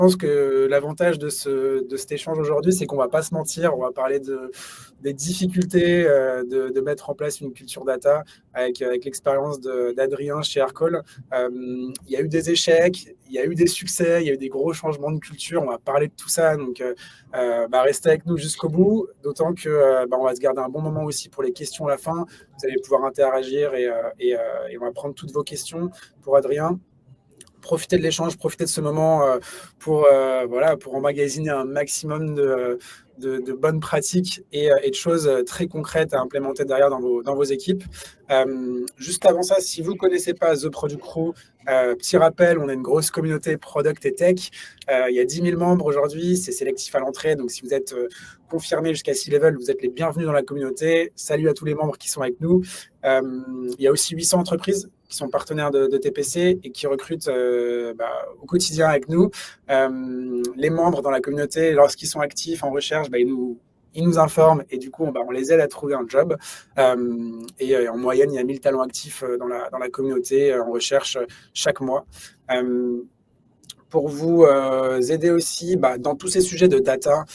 pense que l'avantage de cet échange aujourd'hui, c'est qu'on ne va pas se mentir, on va parler des difficultés de mettre en place une culture data avec l'expérience d'Adrien chez Aircall. Il y a eu des échecs, il y a eu des succès, il y a eu des gros changements de culture, on va parler de tout ça, donc restez avec nous jusqu'au bout, d'autant que on va se garder un bon moment aussi pour les questions à la fin, vous allez pouvoir interagir et on va prendre toutes vos questions pour Adrien. Profitez de l'échange, profitez de ce moment pour emmagasiner un maximum de bonnes pratiques et de choses très concrètes à implémenter derrière dans vos équipes. Juste avant ça, si vous ne connaissez pas The Product Crew, petit rappel, on a une grosse communauté product et tech. Il y a 10 000 membres aujourd'hui, c'est sélectif à l'entrée, donc si vous êtes confirmé jusqu'à C-Level, vous êtes les bienvenus dans la communauté. Salut à tous les membres qui sont avec nous. Il y a aussi 800 entreprises qui sont partenaires de TPC et qui recrutent au quotidien avec nous. Les membres dans la communauté, lorsqu'ils sont actifs en recherche, ils nous informent et du coup, on les aide à trouver un job. Et en moyenne, il y a 1000 talents actifs dans la communauté en recherche chaque mois. Pour vous aider aussi dans tous ces sujets de data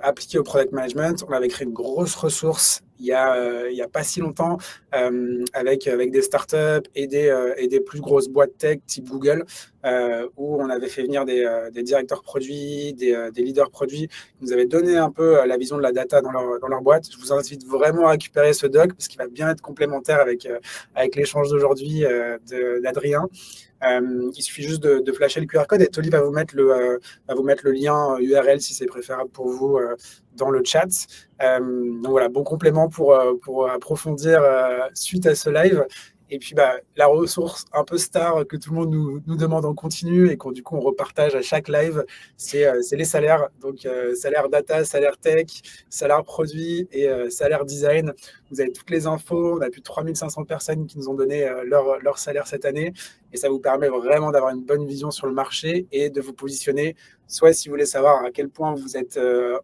appliqués au product management, on avait créé une grosse ressource il y a pas si longtemps avec des startups et des plus grosses boîtes tech type Google où on avait fait venir des directeurs produits, des leaders produits qui nous avaient donné un peu la vision de la data dans leur boîte. Je vous invite vraiment à récupérer ce doc parce qu'il va bien être complémentaire avec l'échange d'aujourd'hui d'Adrien. Il suffit juste de flasher le QR code et Toli va vous mettre le lien URL si c'est préférable pour vous dans le chat. Donc voilà, bon complément pour approfondir suite à ce live. Et puis la ressource un peu star que tout le monde nous demande en continu et qu'on du coup on repartage à chaque live, c'est les salaires. Donc salaire data, salaire tech, salaire produit et salaire design. Vous avez toutes les infos. On a plus de 3500 personnes qui nous ont donné leur salaire cette année. Et ça vous permet vraiment d'avoir une bonne vision sur le marché et de vous positionner, soit si vous voulez savoir à quel point vous êtes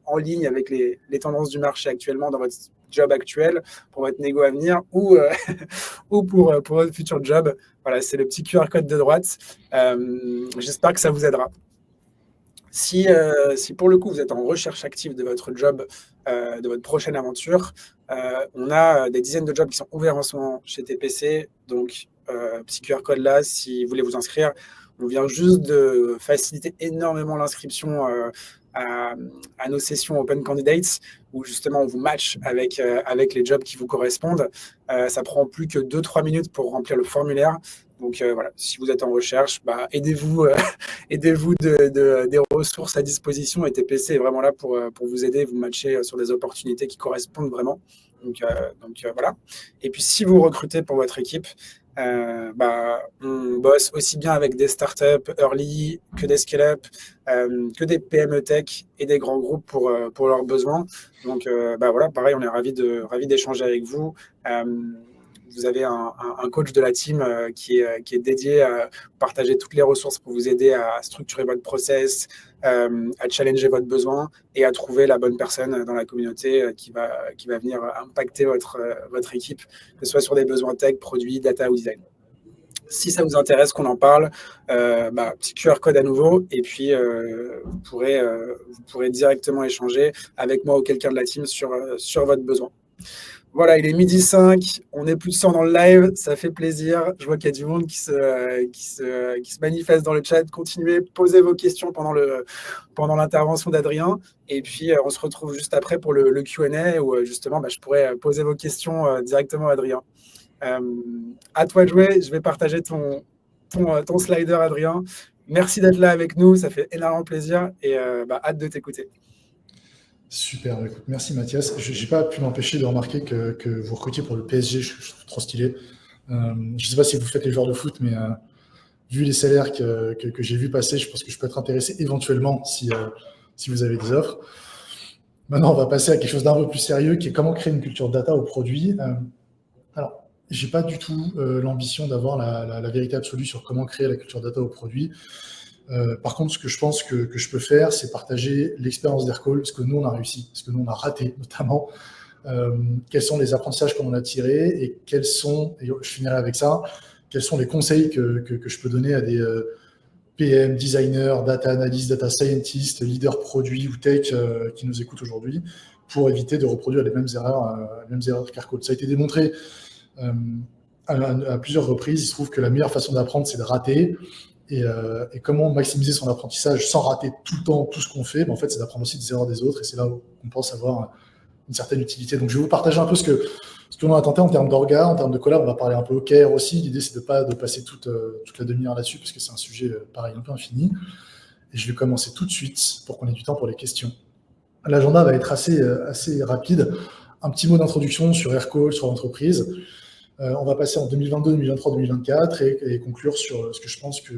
en ligne avec les tendances du marché actuellement dans votre job actuel, pour votre négo à venir, ou pour votre futur job. Voilà, c'est le petit QR code de droite. J'espère que ça vous aidera. Si pour le coup, vous êtes en recherche active de votre job, de votre prochaine aventure, on a des dizaines de jobs qui sont ouverts en ce moment chez TPC. Donc, petit QR code là, si vous voulez vous inscrire. On vient juste de faciliter énormément l'inscription à nos sessions Open Candidates, où justement on vous match avec les jobs qui vous correspondent. Ça prend plus que 2-3 minutes pour remplir le formulaire. Donc voilà, si vous êtes en recherche, aidez-vous des ressources à disposition et TPC est vraiment là pour vous aider, vous matcher sur des opportunités qui correspondent vraiment. Donc voilà. Et puis si vous recrutez pour votre équipe, on bosse aussi bien avec des startups early que des scale-up, que des PME tech et des grands groupes pour leurs besoins. Donc voilà, pareil, on est ravis d'échanger avec vous. Vous avez un coach de la team qui est dédié à partager toutes les ressources pour vous aider à structurer votre process, à challenger votre besoin et à trouver la bonne personne dans la communauté qui va venir impacter votre équipe, que ce soit sur des besoins tech, produits, data ou design. Si ça vous intéresse qu'on en parle, petit QR code à nouveau et puis vous pourrez directement échanger avec moi ou quelqu'un de la team sur votre besoin. Voilà, il est 12h05, on est plus de 100 dans le live, ça fait plaisir. Je vois qu'il y a du monde qui se manifeste dans le chat. Continuez, posez vos questions pendant l'intervention d'Adrien. Et puis, on se retrouve juste après pour le Q&A où justement, je pourrais poser vos questions directement à Adrien. À toi de jouer, je vais partager ton slider, Adrien. Merci d'être là avec nous, ça fait énormément plaisir et hâte de t'écouter. Super, écoute, merci Mathias. Je n'ai pas pu m'empêcher de remarquer que vous recrutiez pour le PSG, je trouve trop stylé. Je ne sais pas si vous faites les joueurs de foot, mais vu les salaires que j'ai vu passer, je pense que je peux être intéressé éventuellement si vous avez des offres. Maintenant, on va passer à quelque chose d'un peu plus sérieux, qui est comment créer une culture data au produit. Alors, je n'ai pas du tout l'ambition d'avoir la vérité absolue sur comment créer la culture data au produit. Par contre, ce que je pense que je peux faire, c'est partager l'expérience d'Aircall, ce que nous, on a réussi, ce que nous, on a raté, notamment. Quels sont les apprentissages qu'on en a tirés et et je finirai avec ça, quels sont les conseils que je peux donner à PM, designer, data analyst, data scientist, leader produit ou tech qui nous écoutent aujourd'hui pour éviter de reproduire les mêmes erreurs qu'Aircall. Ça a été démontré à plusieurs reprises. Il se trouve que la meilleure façon d'apprendre, c'est de rater. Et comment maximiser son apprentissage sans rater tout le temps tout ce qu'on fait, en fait, c'est d'apprendre aussi des erreurs des autres. Et c'est là où on pense avoir une certaine utilité. Donc, je vais vous partager un peu ce que l'on a tenté en termes d'orga, en termes de collab. On va parler un peu OKR aussi. L'idée, c'est de passer toute la demi-heure là-dessus parce que c'est un sujet, pareil, un peu infini. Et je vais commencer tout de suite pour qu'on ait du temps pour les questions. L'agenda va être assez rapide. Un petit mot d'introduction sur Aircall, sur l'entreprise. On va passer en 2022, 2023, 2024 et conclure sur ce que je pense que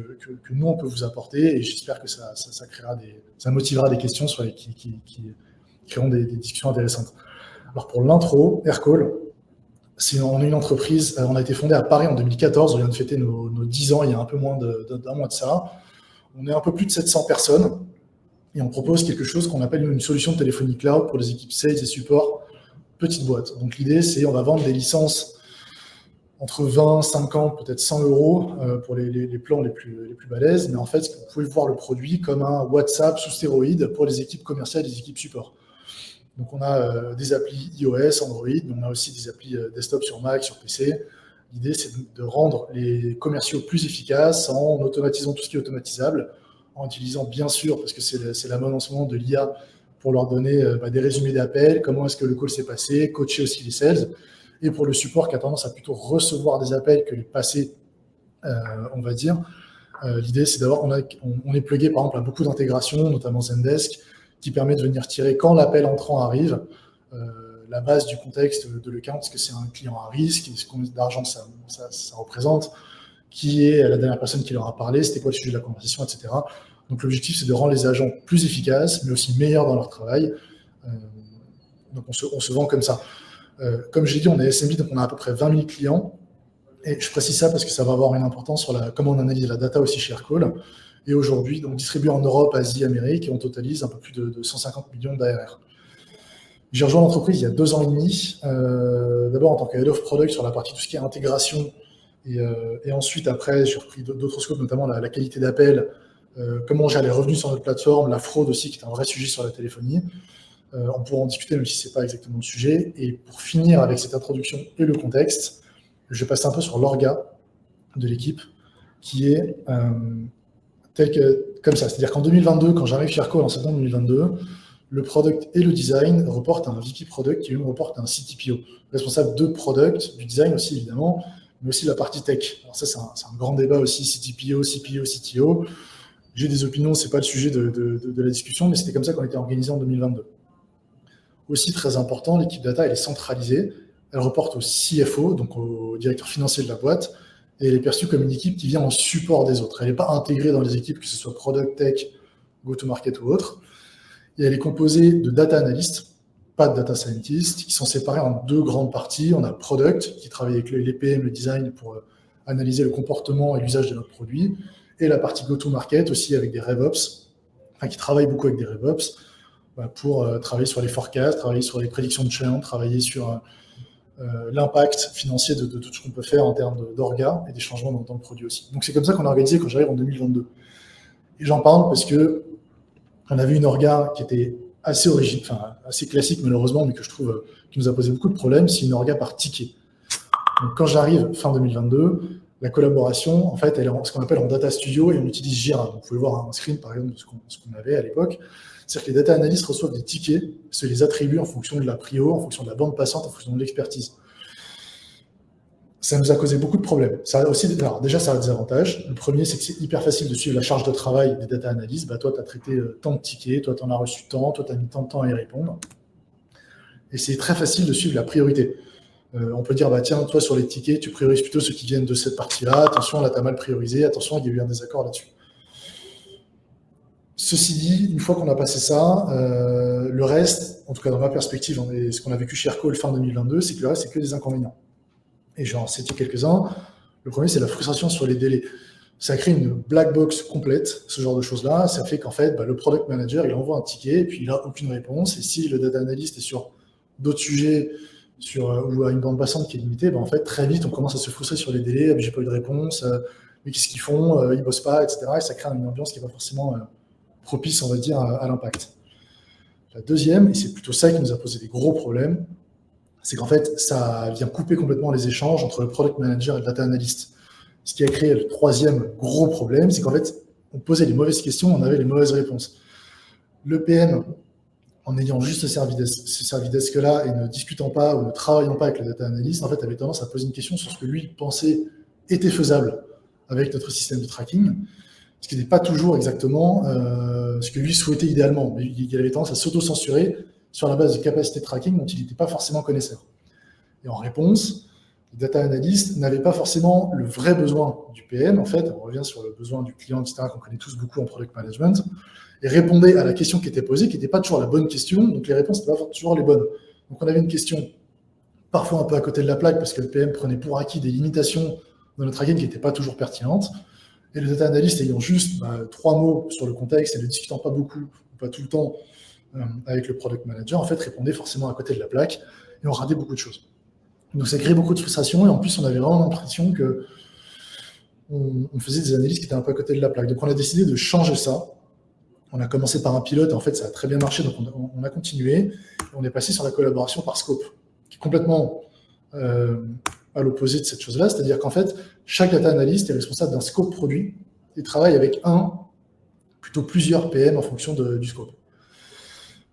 nous, on peut vous apporter. Et j'espère que ça motivera des questions qui créeront des discussions intéressantes. Alors, pour l'intro, Aircall, on est une entreprise, on a été fondé à Paris en 2014. On vient de fêter nos 10 ans il y a un peu moins d'un mois de ça. On est un peu plus de 700 personnes et on propose quelque chose qu'on appelle une solution de téléphonie cloud pour les équipes sales et support, petite boîte. Donc, l'idée, c'est on va vendre des licences entre 20, 50, peut-être 100 euros pour les plans les plus balèzes. Mais en fait, vous pouvez voir le produit comme un WhatsApp sous stéroïde pour les équipes commerciales et les équipes support. Donc, on a des applis iOS, Android, mais on a aussi des applis desktop sur Mac, sur PC. L'idée, c'est de rendre les commerciaux plus efficaces en automatisant tout ce qui est automatisable, en utilisant bien sûr, parce que c'est la mode en ce moment de l'IA, pour leur donner des résumés d'appels, comment est-ce que le call s'est passé, coacher aussi les sales. Et pour le support qui a tendance à plutôt recevoir des appels que les passer, on va dire, l'idée, c'est d'avoir, on est plugué par exemple à beaucoup d'intégrations, notamment Zendesk, qui permet de venir tirer quand l'appel entrant arrive, la base du contexte de l'account, est-ce que c'est un client à risque, combien d'argent ça représente, qui est la dernière personne qui leur a parlé, c'était quoi le sujet de la conversation, etc. Donc l'objectif, c'est de rendre les agents plus efficaces, mais aussi meilleurs dans leur travail. Donc on se vend comme ça. Comme j'ai dit, on est SMB, donc on a à peu près 20 000 clients. Et je précise ça parce que ça va avoir une importance sur comment on analyse la data aussi chez Aircall. Et aujourd'hui, donc distribué en Europe, Asie, Amérique, et on totalise un peu plus de 150 millions d'ARR. J'ai rejoint l'entreprise il y a 2 ans et demi, d'abord en tant que Head of Product sur la partie tout ce qui est intégration. Et ensuite, après, j'ai repris d'autres scopes, notamment la qualité d'appel, comment on gère les revenus sur notre plateforme, la fraude aussi, qui est un vrai sujet sur la téléphonie. On pourra en discuter, même si ce n'est pas exactement le sujet. Et pour finir avec cette introduction et le contexte, je vais passer un peu sur l'orga de l'équipe, qui est comme ça. C'est-à-dire qu'en 2022, quand j'arrive chez Aircall en septembre 2022, le product et le design reportent à un VP product qui lui reporte à un CTPO, responsable de product, du design aussi évidemment, mais aussi la partie tech. Alors ça, c'est un grand débat aussi, CTPO, CPO, CTO. J'ai des opinions, ce n'est pas le sujet de la discussion, mais c'était comme ça qu'on était organisé en 2022. Aussi très important, l'équipe data, elle est centralisée. Elle reporte au CFO, donc au directeur financier de la boîte, et elle est perçue comme une équipe qui vient en support des autres. Elle n'est pas intégrée dans les équipes, que ce soit product, tech, go-to-market ou autre. Et elle est composée de data analysts, pas de data scientists, qui sont séparés en 2 grandes parties. On a le product, qui travaille avec les PM, le design, pour analyser le comportement et l'usage de notre produit, et la partie go-to-market aussi avec des RevOps, qui travaillent beaucoup avec des RevOps, pour travailler sur les forecasts, travailler sur les prédictions de churn, travailler sur l'impact financier de tout ce qu'on peut faire en termes d'orga et des changements dans le produit aussi. Donc c'est comme ça qu'on a organisé quand j'arrive en 2022. Et j'en parle parce que on avait une orga qui était assez assez classique malheureusement, mais que je trouve qui nous a posé beaucoup de problèmes, c'est une orga par ticket. Donc quand j'arrive fin 2022, la collaboration, en fait, elle est ce qu'on appelle en data studio et on utilise Jira. Donc, vous pouvez voir un screen, par exemple, de ce qu'on avait à l'époque. C'est-à-dire que les data analysts reçoivent des tickets, se les attribuent en fonction de la prio, en fonction de la bande passante, en fonction de l'expertise. Ça nous a causé beaucoup de problèmes. Alors déjà, ça a des avantages. Le premier, c'est que c'est hyper facile de suivre la charge de travail des data analysts. Toi, tu as traité tant de tickets, toi, tu en as reçu tant, toi, tu as mis tant de temps à y répondre. Et c'est très facile de suivre la priorité. On peut dire, tiens, toi, sur les tickets, tu priorises plutôt ceux qui viennent de cette partie-là. Attention, là, tu as mal priorisé. Attention, il y a eu un désaccord là-dessus. Ceci dit, une fois qu'on a passé ça, le reste, en tout cas dans ma perspective, ce qu'on a vécu chez Aircall fin 2022, c'est que le reste, c'est que des inconvénients. Et j'en cite quelques-uns. Le premier, c'est la frustration sur les délais. Ça crée une black box complète, ce genre de choses-là. Ça fait qu'en fait, le product manager, il envoie un ticket et puis il n'a aucune réponse. Et si le data analyst est sur d'autres sujets, ou à une bande passante qui est limitée, en fait, très vite, on commence à se frustrer sur les délais. J'ai pas eu de réponse. mais qu'est-ce qu'ils font, ils bossent pas, etc. Et ça crée une ambiance qui n'est pas forcément propice, on va dire, à l'impact. La deuxième, et c'est plutôt ça qui nous a posé des gros problèmes, c'est qu'en fait, ça vient couper complètement les échanges entre le product manager et le data analyst. Ce qui a créé le troisième gros problème, c'est qu'en fait, on posait les mauvaises questions, on avait les mauvaises réponses. Le PM, en ayant juste ce service desk-là et ne discutant pas ou ne travaillant pas avec le data analyst, en fait, avait tendance à poser une question sur ce que lui pensait était faisable avec notre système de tracking, ce qui n'était pas toujours exactement ce que lui souhaitait idéalement. Mais il avait tendance à s'auto-censurer sur la base de capacités de tracking dont il n'était pas forcément connaisseur. Et en réponse, les data analysts n'avaient pas forcément le vrai besoin du PM, en fait, on revient sur le besoin du client, etc., qu'on connaît tous beaucoup en product management, et répondaient à la question qui était posée, qui n'était pas toujours la bonne question, donc les réponses n'étaient pas toujours les bonnes. Donc on avait une question parfois un peu à côté de la plaque, parce que le PM prenait pour acquis des limitations dans le tracking qui n'étaient pas toujours pertinentes, et le data analyst ayant juste 3 mots sur le contexte et ne discutant pas beaucoup, ou pas tout le temps, avec le product manager, en fait, répondait forcément à côté de la plaque, et on ratait beaucoup de choses. Donc ça crée beaucoup de frustration, et en plus, on avait vraiment l'impression que on faisait des analyses qui étaient un peu à côté de la plaque. Donc on a décidé de changer ça. On a commencé par un pilote, et en fait, ça a très bien marché, donc on a continué, et on est passé sur la collaboration par scope, qui est complètement à l'opposé de cette chose-là, c'est-à-dire qu'en fait, chaque data analyst est responsable d'un scope produit et travaille avec plutôt plusieurs PM en fonction du scope.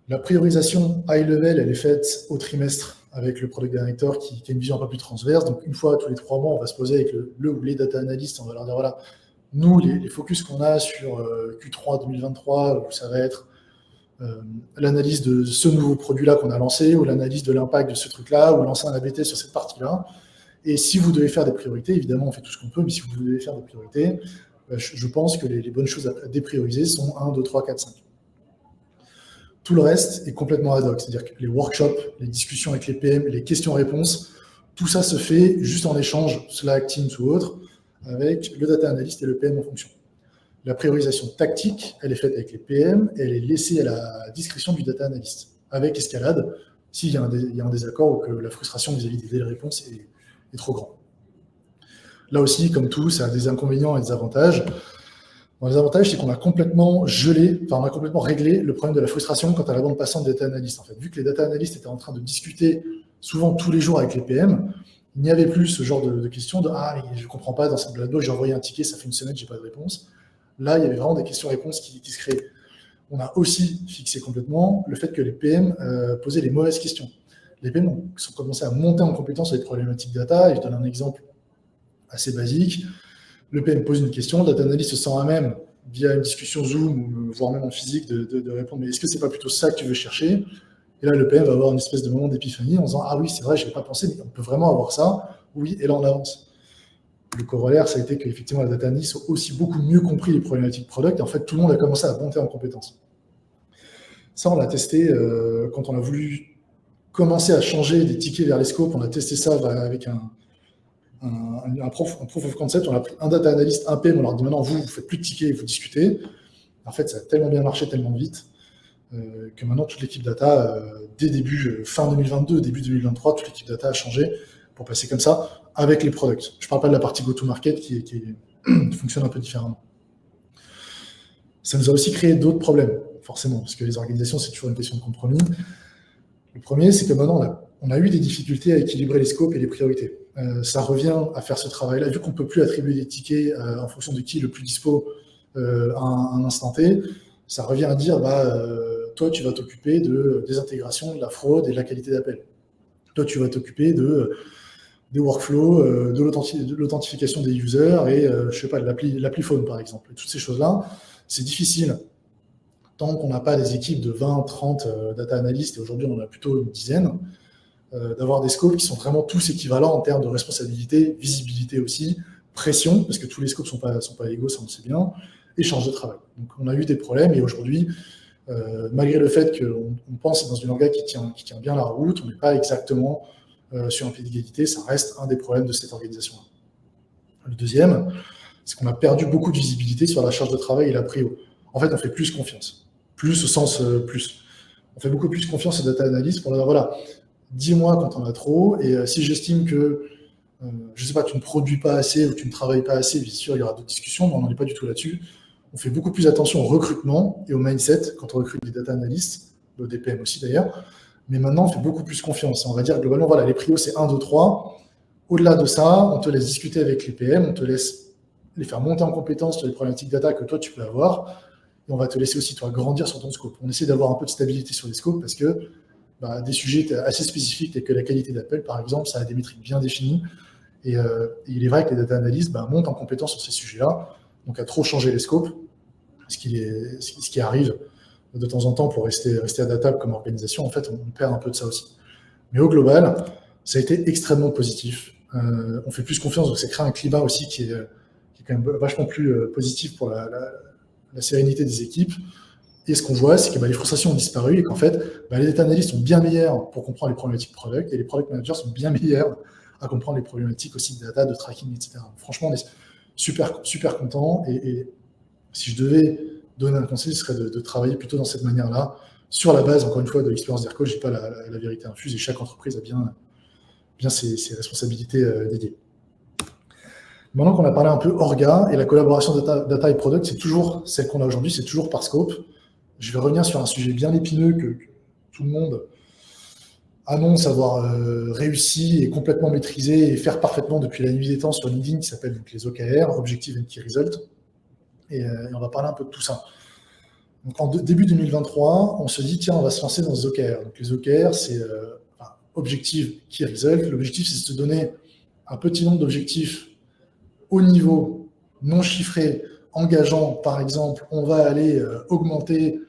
La priorisation high level, elle est faite au trimestre avec le product director qui a une vision un peu plus transverse. Donc, une fois tous les 3 mois, on va se poser avec le ou les data analysts, on va leur dire, voilà, nous, les focus qu'on a sur Q3 2023, où ça va être l'analyse de ce nouveau produit-là qu'on a lancé, ou l'analyse de l'impact de ce truc-là, ou lancer un ABT sur cette partie-là. Et si vous devez faire des priorités, évidemment, on fait tout ce qu'on peut, mais si vous devez faire des priorités, je pense que les bonnes choses à déprioriser sont 1, 2, 3, 4, 5. Tout le reste est complètement ad hoc, c'est-à-dire que les workshops, les discussions avec les PM, les questions-réponses, tout ça se fait juste en échange, Slack, Teams ou autre, avec le data analyst et le PM en fonction. La priorisation tactique, elle est faite avec les PM, elle est laissée à la discrétion du data analyst, avec escalade, s'il y a un désaccord ou que la frustration vis-à-vis des délais de réponse est trop grande. Là aussi, comme tout, ça a des inconvénients et des avantages. Bon, les avantages, c'est qu'on a complètement réglé le problème de la frustration quant à la bande passante des data analysts. En fait, vu que les data analysts étaient en train de discuter souvent tous les jours avec les PM, il n'y avait plus ce genre de questions de « Ah, mais je ne comprends pas, dans cette blado, j'ai envoyé un ticket, ça fait une semaine, je n'ai pas de réponse ». Là, il y avait vraiment des questions-réponses qui se créaient. On a aussi fixé complètement le fait que les PM posaient les mauvaises questions. Les PM ont commencé à monter en compétence sur les problématiques data, et je donne un exemple assez basique. Le PM pose une question, le data analyst se sent à même, via une discussion Zoom, voire même en physique, de répondre « Mais est-ce que c'est pas plutôt ça que tu veux chercher ?» Et là, le PM va avoir une espèce de moment d'épiphanie en disant « Ah oui, c'est vrai, je n'y avais pas pensé, mais on peut vraiment avoir ça. » Oui, et là, on avance. Le corollaire, ça a été qu'effectivement, les data analysts ont aussi beaucoup mieux compris les problématiques product, et en fait, tout le monde a commencé à monter en compétences. Ça, on l'a testé quand on a voulu commencer à changer des tickets vers les scopes. On a testé ça avec un proof of concept. On a pris un data analyst, un PM, on leur dit maintenant, vous ne faites plus de tickets, vous discutez. En fait, ça a tellement bien marché, tellement vite, que maintenant, toute l'équipe data, dès fin 2022, début 2023, toute l'équipe data a changé pour passer comme ça avec les products. Je ne parle pas de la partie go-to-market qui fonctionne un peu différemment. Ça nous a aussi créé d'autres problèmes, forcément, parce que les organisations, c'est toujours une question de compromis. Le premier, c'est que maintenant, on a eu des difficultés à équilibrer les scopes et les priorités. Ça revient à faire ce travail-là, vu qu'on ne peut plus attribuer des tickets en fonction de qui est le plus dispo à un instant T, ça revient à dire, toi, tu vas t'occuper des intégrations, de la fraude et de la qualité d'appel. Toi, tu vas t'occuper des workflows, de l'authentification des users et, je sais pas, de l'appli phone, par exemple. Et toutes ces choses-là, c'est difficile tant qu'on n'a pas des équipes de 20, 30 data analystes, et aujourd'hui, on en a plutôt une dizaine, d'avoir des scopes qui sont vraiment tous équivalents en termes de responsabilité, visibilité aussi, pression, parce que tous les scopes ne sont pas égaux, ça on le sait bien, et charge de travail. Donc on a eu des problèmes, et aujourd'hui, malgré le fait qu'on pense dans une orga qui tient bien la route, on n'est pas exactement sur un pied d'égalité, ça reste un des problèmes de cette organisation-là. Le deuxième, c'est qu'on a perdu beaucoup de visibilité sur la charge de travail et la prio. En fait, on fait plus confiance. Plus au sens plus. On fait beaucoup plus confiance aux data analysts pour leur dire, voilà, dis-moi quand on a trop, et si j'estime que je ne sais pas, tu ne produis pas assez ou tu ne travailles pas assez, bien sûr, il y aura d'autres discussions, mais on n'en est pas du tout là-dessus. On fait beaucoup plus attention au recrutement et au mindset quand on recrute des data analysts, au DPM aussi d'ailleurs. Mais maintenant, on fait beaucoup plus confiance. On va dire globalement, voilà, les prios, c'est 1, 2, 3. Au-delà de ça, on te laisse discuter avec les PM, on te laisse les faire monter en compétence sur les problématiques data que toi, tu peux avoir. Et on va te laisser aussi, toi, grandir sur ton scope. On essaie d'avoir un peu de stabilité sur les scopes parce que des sujets assez spécifiques tels que la qualité d'appel, par exemple, ça a des métriques bien définies. Et il est vrai que les data analysts montent en compétence sur ces sujets-là. Donc, à trop changer les scopes, ce qui arrive de temps en temps pour rester adaptable comme organisation, en fait, on perd un peu de ça aussi. Mais au global, ça a été extrêmement positif. On fait plus confiance, donc ça crée un climat aussi qui est quand même vachement plus positif pour la sérénité des équipes. Et ce qu'on voit, c'est que les frustrations ont disparu et qu'en fait, les data analysts sont bien meilleurs pour comprendre les problématiques product et les product managers sont bien meilleurs à comprendre les problématiques aussi de data, de tracking, etc. Franchement, on est super, super contents. Et si je devais donner un conseil, ce serait de travailler plutôt dans cette manière-là, sur la base, encore une fois, de l'expérience d'Aircall. Je n'ai pas la vérité infuse et chaque entreprise a bien ses responsabilités dédiées. Maintenant qu'on a parlé un peu orga et la collaboration data et product, c'est toujours celle qu'on a aujourd'hui, c'est toujours par scope. Je vais revenir sur un sujet bien épineux que tout le monde annonce avoir réussi et complètement maîtrisé et faire parfaitement depuis la nuit des temps sur LinkedIn, qui s'appelle donc les OKR, Objective and Key Result. Et on va parler un peu de tout ça. Donc en début 2023, on se dit, tiens, on va se lancer dans les OKR. Donc les OKR, c'est Objective Key Result. L'objectif, c'est de se donner un petit nombre d'objectifs au niveau non chiffré, engageant. Par exemple, on va aller augmenter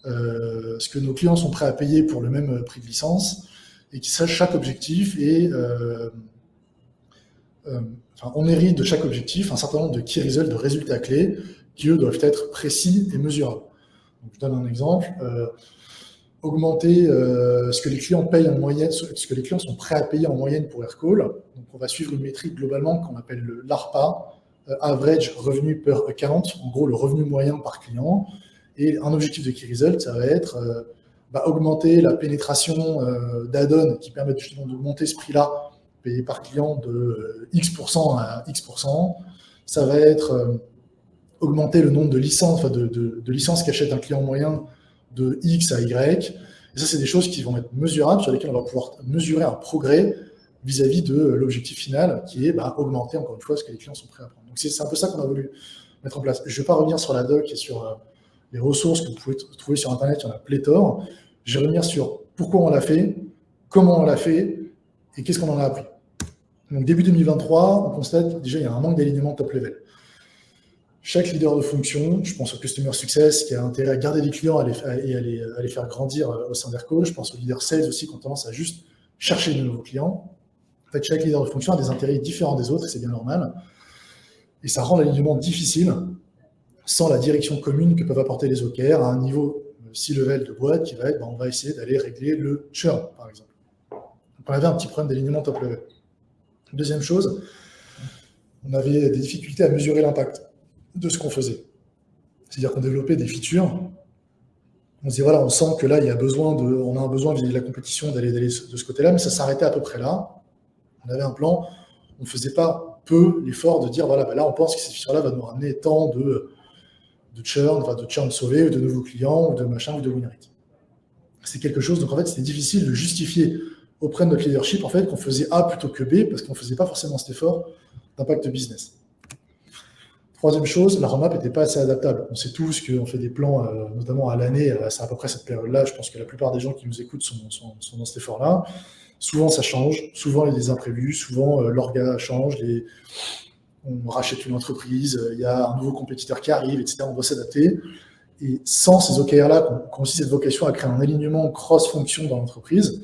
ce que nos clients sont prêts à payer pour le même prix de licence, et qui sache chaque objectif et on hérite de chaque objectif un certain nombre de key results, de résultats clés, qui eux doivent être précis et mesurables. Donc, je donne un exemple. Augmenter ce que les clients payent en moyenne, ce que les clients sont prêts à payer en moyenne pour Aircall. Donc, on va suivre une métrique globalement qu'on appelle l'ARPA, Average Revenue Per Account, en gros le revenu moyen par client. Et un objectif de Key Result, ça va être augmenter la pénétration d'add-on qui permettent justement de monter ce prix-là payé par client de X% à X%. Ça va être augmenter le nombre de licences, de licences qu'achète un client moyen de X à Y. Et ça, c'est des choses qui vont être mesurables, sur lesquelles on va pouvoir mesurer un progrès vis-à-vis de l'objectif final, qui est augmenter, encore une fois, ce que les clients sont prêts à prendre. Donc, c'est un peu ça qu'on a voulu mettre en place. Je ne vais pas revenir sur la doc et sur les ressources que vous pouvez trouver sur Internet, il y en a pléthore. Je vais revenir sur pourquoi on l'a fait, comment on l'a fait, et qu'est-ce qu'on en a appris. Donc, début 2023, on constate déjà qu'il y a un manque d'alignement top level. Chaque leader de fonction, je pense au Customer Success qui a intérêt à garder les clients et à les faire grandir au sein d'Aircall. Je pense au leader Sales aussi qui ont tendance à juste chercher de nouveaux clients. En fait, chaque leader de fonction a des intérêts différents des autres et c'est bien normal. Et ça rend l'alignement difficile sans la direction commune que peuvent apporter les OKR à un niveau C-level de boîte qui va être, on va essayer d'aller régler le churn, par exemple. Donc, on avait un petit problème d'alignement top level. Deuxième chose, on avait des difficultés à mesurer l'impact de ce qu'on faisait. C'est-à-dire qu'on développait des features, on se dit voilà, on sent que là, on a un besoin vis-à-vis de la compétition d'aller de ce côté-là, mais ça s'arrêtait à peu près là. On avait un plan, on ne faisait pas peu l'effort de dire voilà, là, on pense que cette feature-là va nous ramener tant de churn sauvé, ou de nouveaux clients, ou de machin, ou de win rate. C'est quelque chose, donc en fait, c'était difficile de justifier auprès de notre leadership en fait, qu'on faisait A plutôt que B, parce qu'on ne faisait pas forcément cet effort d'impact business. Troisième chose, la roadmap n'était pas assez adaptable. On sait tous qu'on fait des plans, notamment à l'année, c'est à peu près cette période-là. Je pense que la plupart des gens qui nous écoutent sont dans cet effort-là. Souvent, ça change. Souvent, il y a des imprévus. Souvent, l'orga change. On rachète une entreprise. Il y a un nouveau compétiteur qui arrive, etc. On doit s'adapter. Et sans ces OKR-là, qu'on a aussi cette vocation à créer un alignement cross-fonction dans l'entreprise,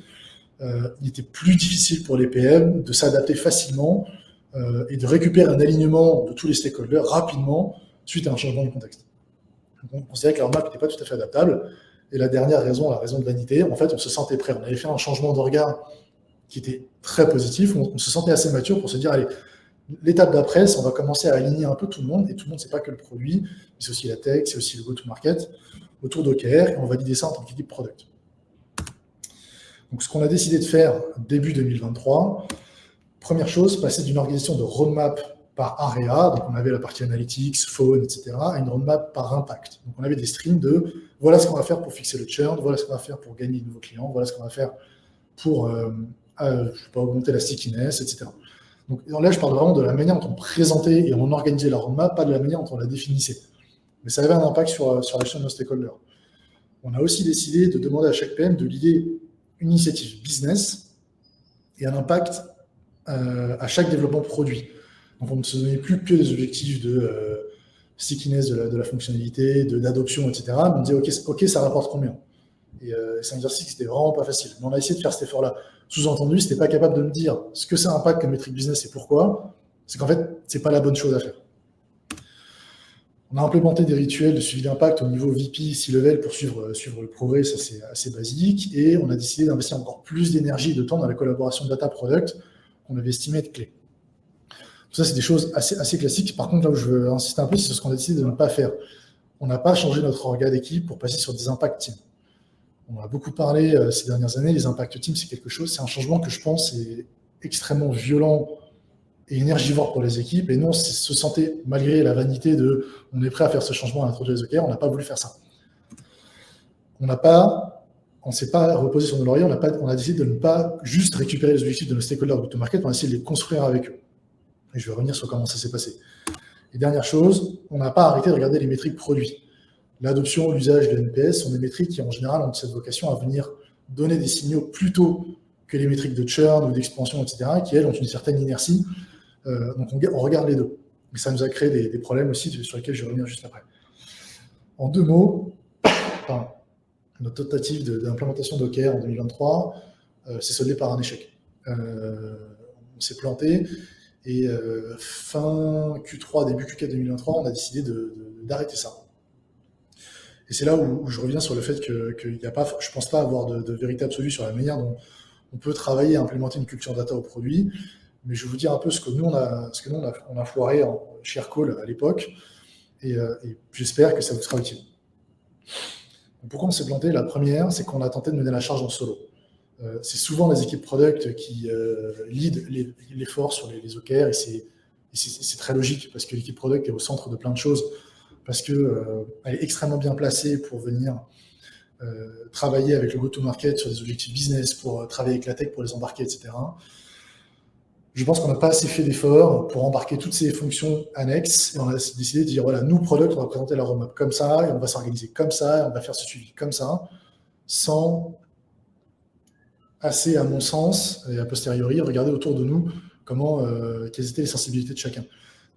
il était plus difficile pour les PM de s'adapter facilement et de récupérer un alignement de tous les stakeholders rapidement suite à un changement de contexte. Donc, on considérait que la roadmap n'était pas tout à fait adaptable. Et la dernière raison, la raison de vanité, en fait, on se sentait prêt. On avait fait un changement d'orga qui était très positif. On se sentait assez mature pour se dire, allez, l'étape d'après, on va commencer à aligner un peu tout le monde. Et tout le monde, c'est pas que le produit, mais c'est aussi la tech, c'est aussi le go-to-market autour d'OKR. Et on va valider ça en tant qu'équipe product. Donc, ce qu'on a décidé de faire début 2023, première chose, passer d'une organisation de roadmap par area, donc on avait la partie analytics, phone, etc., à une roadmap par impact. Donc on avait des streams de voilà ce qu'on va faire pour fixer le churn, voilà ce qu'on va faire pour gagner de nouveaux clients, voilà ce qu'on va faire pour augmenter la stickiness, etc. Donc là, je parle vraiment de la manière dont on présentait et on organisait la roadmap, pas de la manière dont on la définissait. Mais ça avait un impact sur la chaîne de nos stakeholders. On a aussi décidé de demander à chaque PM de lier une initiative business et un impact à chaque développement produit. Donc on ne se donnait plus que des objectifs de stickiness de la fonctionnalité, d'adoption, etc. Mais on disait ok, ça rapporte combien? Et c'est un exercice qui n'était vraiment pas facile. Mais on a essayé de faire cet effort-là. Sous-entendu, si tu n'es pas capable de me dire ce que ça impacte comme métrique business et pourquoi, c'est qu'en fait, ce n'est pas la bonne chose à faire. On a implémenté des rituels de suivi d'impact au niveau VP, C-level pour suivre le progrès, ça c'est assez basique. Et on a décidé d'investir encore plus d'énergie et de temps dans la collaboration data-product qu'on avait estimé être clé. Tout ça, c'est des choses assez classiques. Par contre, là où je veux insister un peu, c'est sur ce qu'on a décidé de ne pas faire. On n'a pas changé notre orga d'équipe pour passer sur des impact teams. On a beaucoup parlé ces dernières années, les impact teams, c'est un changement que je pense est extrêmement violent et énergivore pour les équipes. Et nous, on se sentait, malgré la vanité de on est prêt à faire ce changement à introduire les OKR, on n'a pas voulu faire ça. On ne s'est pas reposé sur nos lauriers, on a décidé de ne pas juste récupérer les objectifs de nos stakeholders de go-to-market, on a essayé de les construire avec eux. Et je vais revenir sur comment ça s'est passé. Et dernière chose, on n'a pas arrêté de regarder les métriques produits. L'adoption, l'usage de NPS sont des métriques qui, en général, ont cette vocation à venir donner des signaux plus tôt que les métriques de churn ou d'expansion, etc., qui, elles, ont une certaine inertie. Donc, on regarde les deux. Mais ça nous a créé des problèmes aussi sur lesquels je vais revenir juste après. En 2 mots, notre tentative d'implémentation d'OKR en 2023 s'est soldée par un échec. On s'est planté et fin Q3, début Q4 2023, on a décidé d'arrêter ça. Et c'est là où je reviens sur le fait qu'il n'y a pas, je ne pense pas avoir de vérité absolue sur la manière dont on peut travailler et implémenter une culture data au produit. Mais je vais vous dire un peu ce que nous, on a foiré chez Aircall à l'époque. Et j'espère que ça vous sera utile. Donc pourquoi on s'est planté? La première, c'est qu'on a tenté de mener la charge en solo. C'est souvent les équipes product qui lead l'effort sur les OKR. Et c'est très logique parce que l'équipe product est au centre de plein de choses. Parce qu'elle est extrêmement bien placée pour venir travailler avec le go-to-market sur des objectifs business, pour travailler avec la tech, pour les embarquer, etc. Je pense qu'on n'a pas assez fait d'efforts pour embarquer toutes ces fonctions annexes. Et on a décidé de dire, voilà, nous, product, on va présenter la roadmap comme ça, et on va s'organiser comme ça, et on va faire ce suivi comme ça, sans assez, à mon sens, et a posteriori, regarder autour de nous quelles étaient les sensibilités de chacun.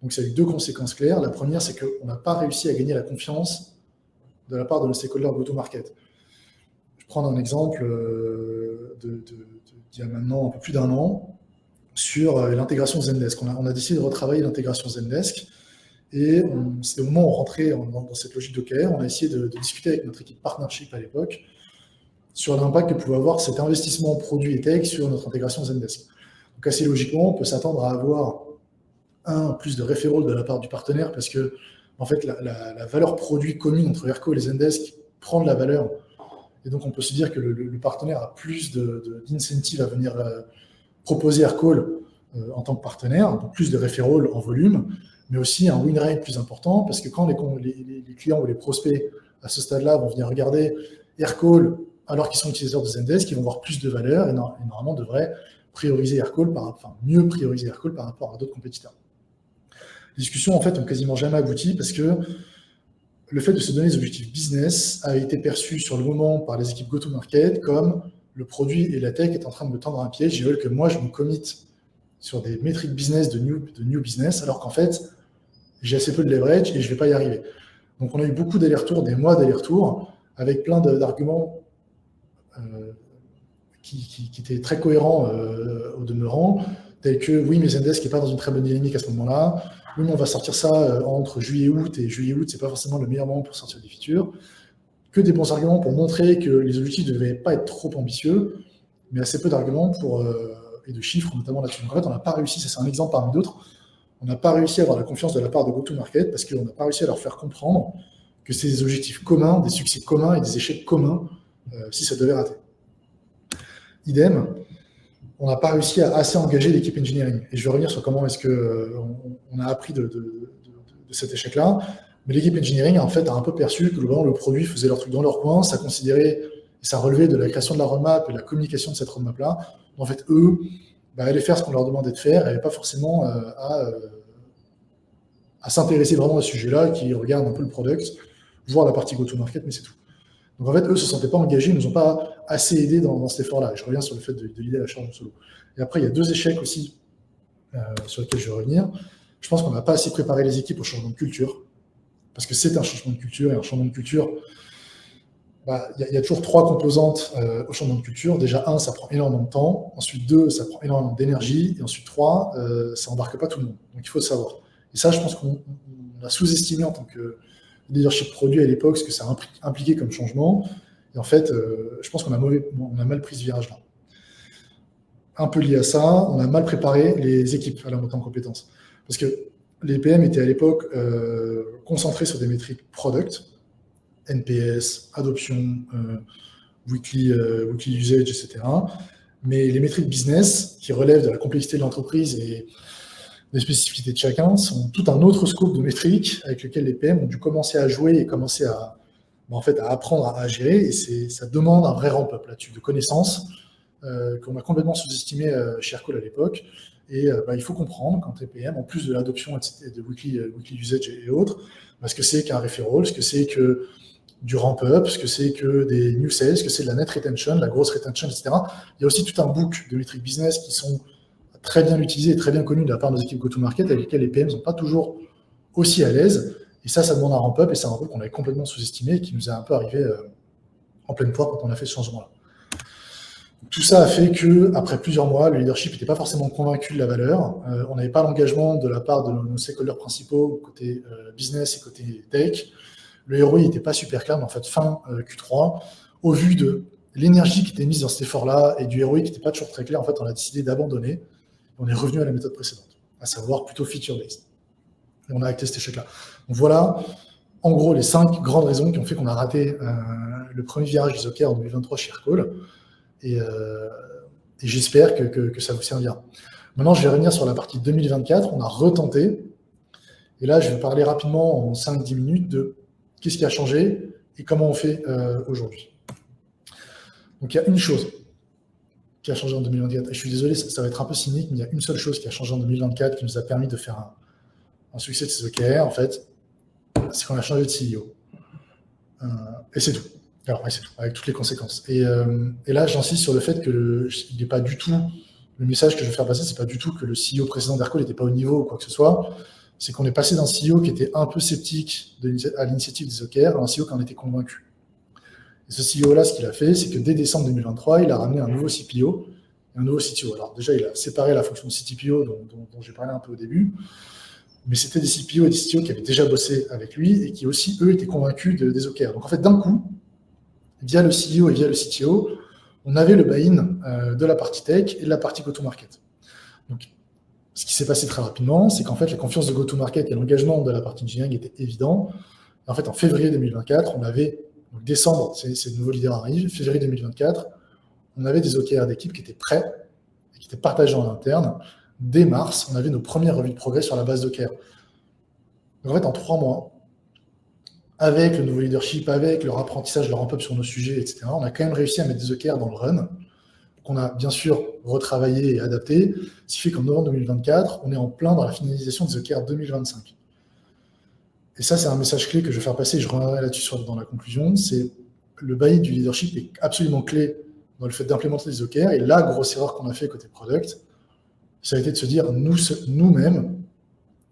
Donc, ça a eu 2 conséquences claires. La première, c'est qu'on n'a pas réussi à gagner la confiance de la part de nos stakeholders go-to-market. Je prends un exemple d'il y a maintenant un peu plus d'1 an sur l'intégration Zendesk. On a décidé de retravailler l'intégration Zendesk et c'est au moment où on rentrait dans cette logique d'OKR, on a essayé de discuter avec notre équipe partnership à l'époque sur l'impact que pouvait avoir cet investissement en produit et tech sur notre intégration Zendesk. Donc, assez logiquement, on peut s'attendre à avoir plus de referrals de la part du partenaire parce que en fait, la valeur produit commune entre Aircall et Zendesk prend de la valeur. Et donc, on peut se dire que le partenaire a plus d'incentive à venir proposer Aircall en tant que partenaire, donc plus de referrals en volume, mais aussi un win rate plus important parce que quand les clients ou les prospects à ce stade-là vont venir regarder Aircall alors qu'ils sont utilisateurs de Zendesk, ils vont voir plus de valeur et normalement devraient prioriser Aircall mieux prioriser Aircall par rapport à d'autres compétiteurs. Les discussions, en fait, ont quasiment jamais abouti parce que le fait de se donner des objectifs business a été perçu sur le moment par les équipes go-to-market comme le produit et la tech est en train de me tendre un piège. Ils veulent que moi, je me commit sur des métriques business de new business, alors qu'en fait, j'ai assez peu de leverage et je ne vais pas y arriver. Donc, on a eu beaucoup d'allers-retours, des mois d'allers-retours, avec plein d'arguments qui étaient très cohérents au demeurant, tels que oui, mais Zendesk n'est pas dans une très bonne dynamique à ce moment-là. Oui, mais on va sortir ça entre juillet et août, et juillet-août, ce n'est pas forcément le meilleur moment pour sortir des features. Que des bons arguments pour montrer que les objectifs ne devaient pas être trop ambitieux, mais assez peu d'arguments et de chiffres, notamment là-dessus. Donc en fait, on n'a pas réussi, ça c'est un exemple parmi d'autres, on n'a pas réussi à avoir la confiance de la part de go-to-market parce qu'on n'a pas réussi à leur faire comprendre que c'est des objectifs communs, des succès communs et des échecs communs si ça devait rater. Idem, on n'a pas réussi à assez engager l'équipe engineering. Et je vais revenir sur comment est-ce qu'on a appris de cet échec-là. Mais l'équipe engineering, en fait, a un peu perçu que le produit faisait leur truc dans leur coin, ça considérait, ça relevait de la création de la roadmap et de la communication de cette roadmap-là. En fait, eux, allaient faire ce qu'on leur demandait de faire, et n'avaient pas forcément à s'intéresser vraiment à ce sujet-là, qui regardent un peu le product, voir la partie go-to-market, mais c'est tout. Donc en fait, eux ne se sentaient pas engagés, ils ne nous ont pas assez aidés dans cet effort-là. Et je reviens sur le fait de l'idée à la charge en solo. Et après, il y a 2 échecs aussi sur lesquels je vais revenir. Je pense qu'on n'a pas assez préparé les équipes au changement de culture, parce que c'est un changement de culture, et un changement de culture, il y a toujours 3 composantes au changement de culture. Déjà, 1, ça prend énormément de temps. Ensuite, 2, ça prend énormément d'énergie. Et ensuite, 3, ça n'embarque pas tout le monde. Donc il faut le savoir. Et ça, je pense qu'on a sous-estimé en tant que leadership produit à l'époque ce que ça impliquait comme changement. Et en fait, je pense qu'on a mal pris ce virage-là. Un peu lié à ça, on a mal préparé les équipes à la montée en compétences. Parce que les PM étaient à l'époque concentrés sur des métriques product, NPS, adoption, weekly usage, etc. Mais les métriques business, qui relèvent de la complexité de l'entreprise et des spécificités de chacun, sont tout un autre scope de métriques avec lequel les PM ont dû commencer à jouer et commencer à apprendre à gérer. Et ça demande un vrai ramp-up là-dessus, de connaissances qu'on a complètement sous-estimé chez Aircall à l'époque. Et il faut comprendre, quand tu es PM, en plus de l'adoption de weekly usage et autres, ce que c'est qu'un referral, ce que c'est que du ramp-up, ce que c'est que des new sales, ce que c'est de la net retention, la grosse retention, etc. Il y a aussi tout un book de métriques business qui sont très bien utilisés et très bien connus de la part de nos équipes go-to-market, avec lesquelles les PM ne sont pas toujours aussi à l'aise. Et ça demande un ramp-up, et c'est un ramp-up qu'on avait complètement sous-estimé et qui nous est un peu arrivé en pleine poire quand on a fait ce changement-là. Tout ça a fait qu'après plusieurs mois, le leadership n'était pas forcément convaincu de la valeur. On n'avait pas l'engagement de la part de nos stakeholders principaux, côté business et côté tech. Le ROI n'était pas super clair, mais en fait, fin Q3, au vu de l'énergie qui était mise dans cet effort-là et du ROI qui n'était pas toujours très clair, en fait, on a décidé d'abandonner. On est revenu à la méthode précédente, à savoir plutôt feature-based. Et on a acté cet échec-là. Donc voilà, en gros, les 5 grandes raisons qui ont fait qu'on a raté le premier virage des OKR en 2023 chez Aircall. Et j'espère que ça vous servira. Maintenant, je vais revenir sur la partie 2024. On a retenté. Et là, je vais parler rapidement en 5-10 minutes de qu'est-ce qui a changé et comment on fait aujourd'hui. Donc, il y a une chose qui a changé en 2024. Et je suis désolé, ça va être un peu cynique, mais il y a une seule chose qui a changé en 2024 qui nous a permis de faire un succès de ces OKR, en fait, c'est qu'on a changé de CEO. Et c'est tout. Alors, c'est tout, avec toutes les conséquences. Et là, j'insiste sur le fait que il n'est pas du tout, le message que je veux faire passer, c'est pas du tout que le CEO précédent d'Aircall n'était pas au niveau ou quoi que ce soit. C'est qu'on est passé d'un CEO qui était un peu sceptique à l'initiative des OKR à un CEO qui en était convaincu. Et ce CEO-là, ce qu'il a fait, c'est que dès décembre 2023, il a ramené un nouveau CPO et un nouveau CTO. Alors déjà, il a séparé la fonction de CTPO dont j'ai parlé un peu au début, mais c'était des CPO et des CTO qui avaient déjà bossé avec lui et qui aussi, eux, étaient convaincus des OKR. Donc en fait, d'un coup, via le CEO et via le CTO, on avait le buy-in de la partie tech et de la partie go-to-market. Donc, ce qui s'est passé très rapidement, c'est qu'en fait, la confiance de go-to-market et l'engagement de la partie engineering était évident. Et en fait, en février 2024, on avait, donc décembre, ces nouveaux leaders arrivent, février 2024, on avait des OKR d'équipe qui étaient prêts et qui étaient partagés en interne. Dès mars, on avait nos premières revues de progrès sur la base d'OKR. Donc en fait, en 3 mois, avec le nouveau leadership, avec leur apprentissage, leur ramp-up sur nos sujets, etc., on a quand même réussi à mettre des OKR dans le run, qu'on a bien sûr retravaillé et adapté, ce qui fait qu'en novembre 2024, on est en plein dans la finalisation des OKR 2025. Et ça, c'est un message clé que je vais faire passer, et je reviendrai là-dessus dans la conclusion, c'est le buy-in du leadership est absolument clé dans le fait d'implémenter des OKR, et la grosse erreur qu'on a fait côté product, ça a été de se dire, nous-mêmes,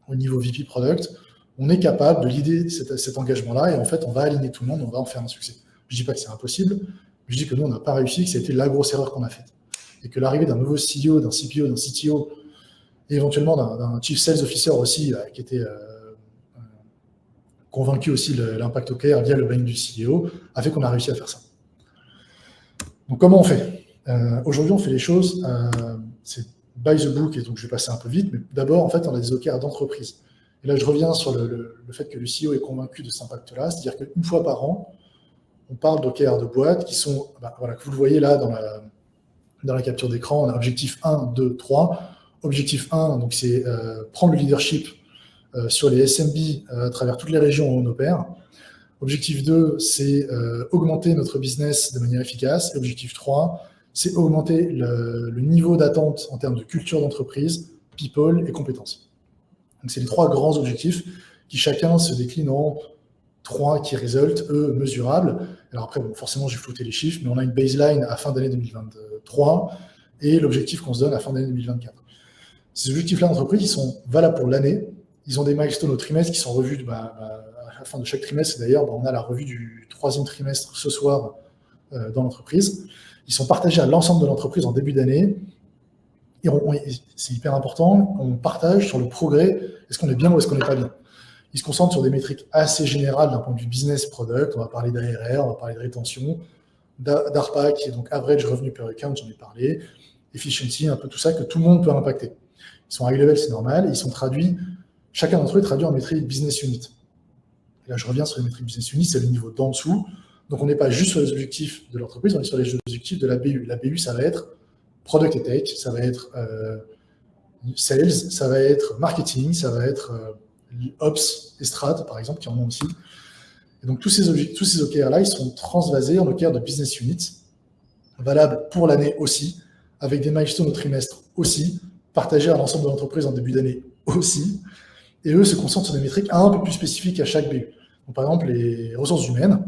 au niveau VP Product, on est capable de leader cet engagement-là et en fait, on va aligner tout le monde, on va en faire un succès. Je ne dis pas que c'est impossible, je dis que nous, on n'a pas réussi, que ça a été la grosse erreur qu'on a faite. Et que l'arrivée d'un nouveau CEO, d'un CPO, d'un CTO, et éventuellement d'un Chief Sales Officer aussi, qui était convaincu aussi de l'impact OKR via le buy-in du CEO, a fait qu'on a réussi à faire ça. Donc, comment on fait aujourd'hui, on fait les choses, c'est by the book, et donc je vais passer un peu vite, mais d'abord, en fait, on a des OKR d'entreprise. Et là, je reviens sur le fait que le CEO est convaincu de cet impact-là, c'est-à-dire qu'une fois par an, on parle d'OKR de boîte qui sont, que vous le voyez là dans la capture d'écran, on a objectif 1, 2, 3. Objectif 1, donc c'est prendre le leadership sur les SMB à travers toutes les régions où on opère. Objectif 2, c'est augmenter notre business de manière efficace. Et objectif 3, c'est augmenter le niveau d'attente en termes de culture d'entreprise, people et compétences. Donc, c'est les 3 grands objectifs qui chacun se déclinent en 3 key results, eux, mesurables. Alors après, bon, forcément, j'ai flouté les chiffres, mais on a une baseline à fin d'année 2023 et l'objectif qu'on se donne à fin d'année 2024. Ces objectifs-là d'entreprise, ils sont valables pour l'année. Ils ont des milestones au trimestre qui sont revus à la fin de chaque trimestre. Et d'ailleurs, on a la revue du 3e trimestre ce soir dans l'entreprise. Ils sont partagés à l'ensemble de l'entreprise en début d'année. Et c'est hyper important, on partage sur le progrès, est-ce qu'on est bien ou est-ce qu'on n'est pas bien. Ils se concentrent sur des métriques assez générales d'un point de vue business product. On va parler d'ARR, on va parler de rétention, d'ARPA, qui est donc Average Revenue Per Account, j'en ai parlé, Efficiency, un peu tout ça que tout le monde peut impacter. Ils sont high level, c'est normal, et ils sont traduits, chacun d'entre eux est traduit en métrique business unit. Et là, je reviens sur les métriques business unit, c'est le niveau d'en dessous. Donc, on n'est pas juste sur les objectifs de l'entreprise, on est sur les objectifs de la BU. La BU, ça va être product et tech, ça va être sales, ça va être marketing, ça va être ops et strat, par exemple, qui en ont aussi. Et donc, tous ces OKR-là, ils sont transvasés en OKR de business unit, valables pour l'année aussi, avec des milestones au trimestre aussi, partagés à l'ensemble de l'entreprise en début d'année aussi. Et eux se concentrent sur des métriques un peu plus spécifiques à chaque BU. Donc, par exemple, les ressources humaines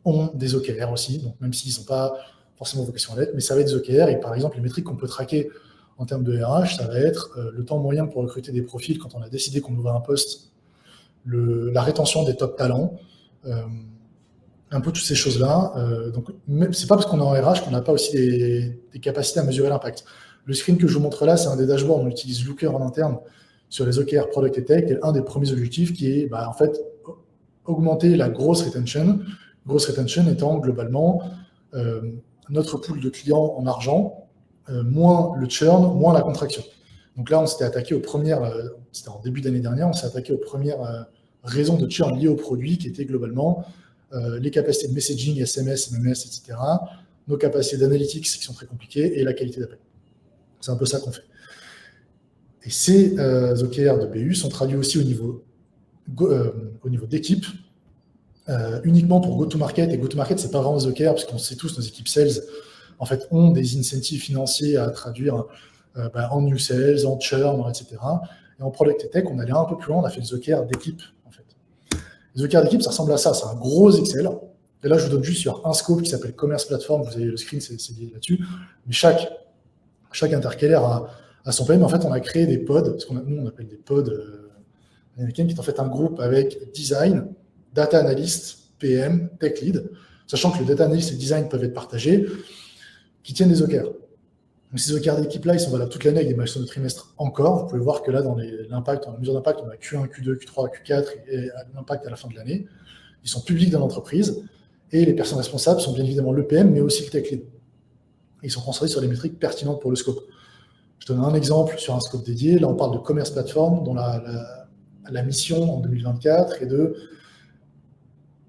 ont des OKR aussi, donc même s'ils n'ont pas forcément vocation à l'être, mais ça va être des OKR. Et par exemple, les métriques qu'on peut traquer en termes de RH, ça va être le temps moyen pour recruter des profils quand on a décidé qu'on ouvrait un poste, la rétention des top talents, un peu toutes ces choses-là. Donc, c'est pas parce qu'on est en RH qu'on n'a pas aussi des capacités à mesurer l'impact. Le screen que je vous montre là, c'est un des dashboards. On utilise Looker en interne sur les OKR Product et Tech, et un des premiers objectifs qui est en fait augmenter la grosse retention. Grosse retention étant globalement notre pool de clients en argent, moins le churn, moins la contraction. Donc là, on s'était attaqué aux premières, c'était en début d'année dernière, on s'est attaqué aux premières raisons de churn liées au produit qui étaient globalement les capacités de messaging, SMS, MMS, etc., nos capacités d'analytics qui sont très compliquées et la qualité d'appel. C'est un peu ça qu'on fait. Et ces OKR de BU sont traduits aussi au niveau d'équipe, uniquement pour go-to-market. Et go-to-market, c'est pas vraiment des OKR, parce qu'on sait tous, nos équipes sales, en fait, ont des incentives financiers à traduire en new sales, en churn, etc. Et en product et tech, on allait un peu plus loin, on a fait des OKR d'équipe, en fait. Les OKR d'équipe, ça ressemble à ça, c'est un gros Excel. Et là, je vous donne juste sur un scope qui s'appelle Commerce Platform, vous avez le screen, c'est lié là-dessus. Mais chaque intercalaire a son PM. En fait, on a créé des pods, parce nous, on appelle des pods américains, qui est en fait un groupe avec design, data analyst, PM, tech lead, sachant que le data analyst et le design peuvent être partagés, qui tiennent des OKR. Donc ces OKR d'équipe-là, ils sont valables toute l'année avec des milestones de trimestre encore. Vous pouvez voir que là, dans l'impact, dans la mesure d'impact, on a Q1, Q2, Q3, Q4 et l'impact à la fin de l'année. Ils sont publics dans l'entreprise et les personnes responsables sont bien évidemment le PM, mais aussi le tech lead. Ils sont transférés sur les métriques pertinentes pour le scope. Je donne un exemple sur un scope dédié. Là, on parle de commerce plateforme, dont la mission en 2024 est de,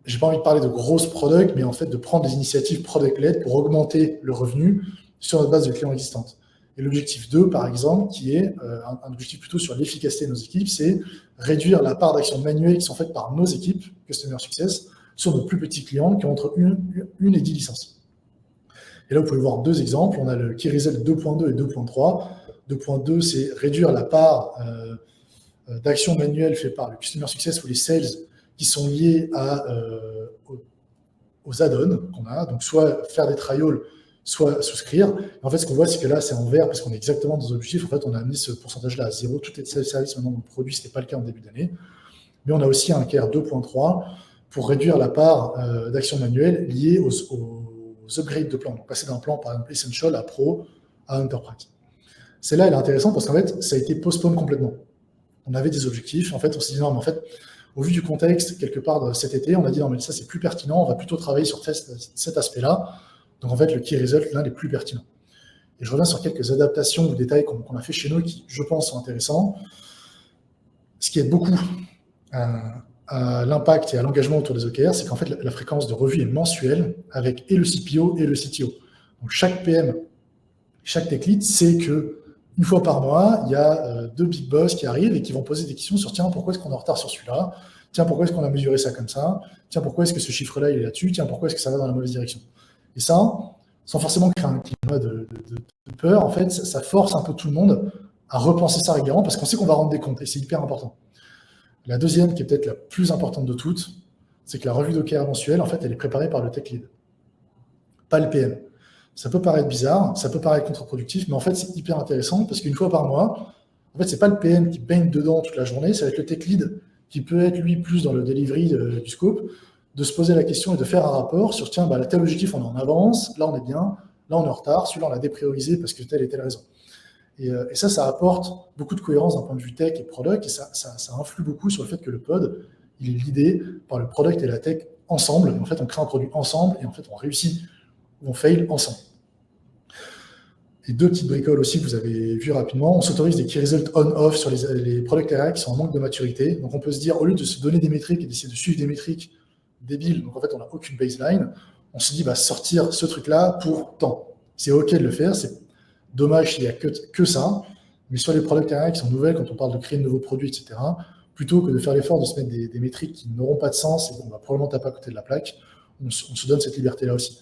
j'ai pas envie de parler de grosses products, mais en fait de prendre des initiatives product-led pour augmenter le revenu sur notre base de clients existantes. Et l'objectif 2, par exemple, qui est un objectif plutôt sur l'efficacité de nos équipes, c'est réduire la part d'actions manuelles qui sont faites par nos équipes, Customer Success, sur nos plus petits clients qui ont entre 1 et 10 licences. Et là, vous pouvez voir 2 exemples. On a le Key Result 2.2 et 2.3. 2.2, c'est réduire la part d'actions manuelles faites par le Customer Success ou les sales qui sont liés aux add-ons qu'on a. Donc, soit faire des trials, soit souscrire. Et en fait, ce qu'on voit, c'est que là, c'est en vert parce qu'on est exactement dans nos objectifs. En fait, on a amené ce pourcentage-là à 0. Tout est self-service maintenant dans le produit. Ce n'était pas le cas en début d'année. Mais on a aussi un KR 2.3 pour réduire la part d'actions manuelles liées aux upgrades de plan. Donc, passer d'un plan, par exemple, Essential à Pro à Enterprise. Celle-là, elle est intéressante parce qu'en fait, ça a été postpone complètement. On avait des objectifs. En fait, on s'est dit, non, mais en fait, au vu du contexte, quelque part cet été, on a dit, non, mais ça, c'est plus pertinent. On va plutôt travailler sur cet aspect-là. Donc, en fait, le key result, l'un des plus pertinents. Et je reviens sur quelques adaptations ou détails qu'on a fait chez nous qui, je pense, sont intéressants. Ce qui aide beaucoup à l'impact et à l'engagement autour des OKR, c'est qu'en fait, la fréquence de revue est mensuelle avec et le CPO et le CTO. Donc, chaque PM Chaque tech lead sait que une fois par mois, il y a 2 big boss qui arrivent et qui vont poser des questions sur tiens, pourquoi est-ce qu'on est en retard sur celui-là? Tiens, pourquoi est-ce qu'on a mesuré ça comme ça? Tiens, pourquoi est-ce que ce chiffre-là il est là-dessus? Tiens, pourquoi est-ce que ça va dans la mauvaise direction? Et ça, sans forcément créer un climat de peur, en fait, ça force un peu tout le monde à repenser ça régulièrement parce qu'on sait qu'on va rendre des comptes et c'est hyper important. La deuxième, qui est peut-être la plus importante de toutes, c'est que la revue d'OKR mensuelle, en fait, elle est préparée par le tech lead, pas le PM. Ça peut paraître bizarre, ça peut paraître contre-productif, mais en fait, c'est hyper intéressant parce qu'une fois par mois, en fait, c'est pas le PM qui baigne dedans toute la journée, ça va être le tech lead qui peut être, lui, plus dans le delivery du scope, de se poser la question et de faire un rapport sur, tiens, tel objectif, on est en avance, là, on est bien, là, on est en retard, celui-là, on l'a dépriorisé parce que telle et telle raison. Et ça apporte beaucoup de cohérence d'un point de vue tech et product, et ça influe beaucoup sur le fait que le pod, il est guidé par le product et la tech ensemble. Et en fait, on crée un produit ensemble, et en fait, on réussit ou on fail ensemble. Et 2 petites bricoles aussi que vous avez vues rapidement. On s'autorise des key results on-off sur les product area qui sont en manque de maturité. Donc, on peut se dire, au lieu de se donner des métriques et d'essayer de suivre des métriques débiles, donc en fait, on n'a aucune baseline, on se dit, sortir ce truc-là pour tant. C'est OK de le faire, c'est dommage s'il n'y a que ça, mais sur les product area qui sont nouvelles, quand on parle de créer de nouveaux produits, etc., plutôt que de faire l'effort de se mettre des métriques qui n'auront pas de sens et qu'on va probablement taper à côté de la plaque, on se donne cette liberté-là aussi.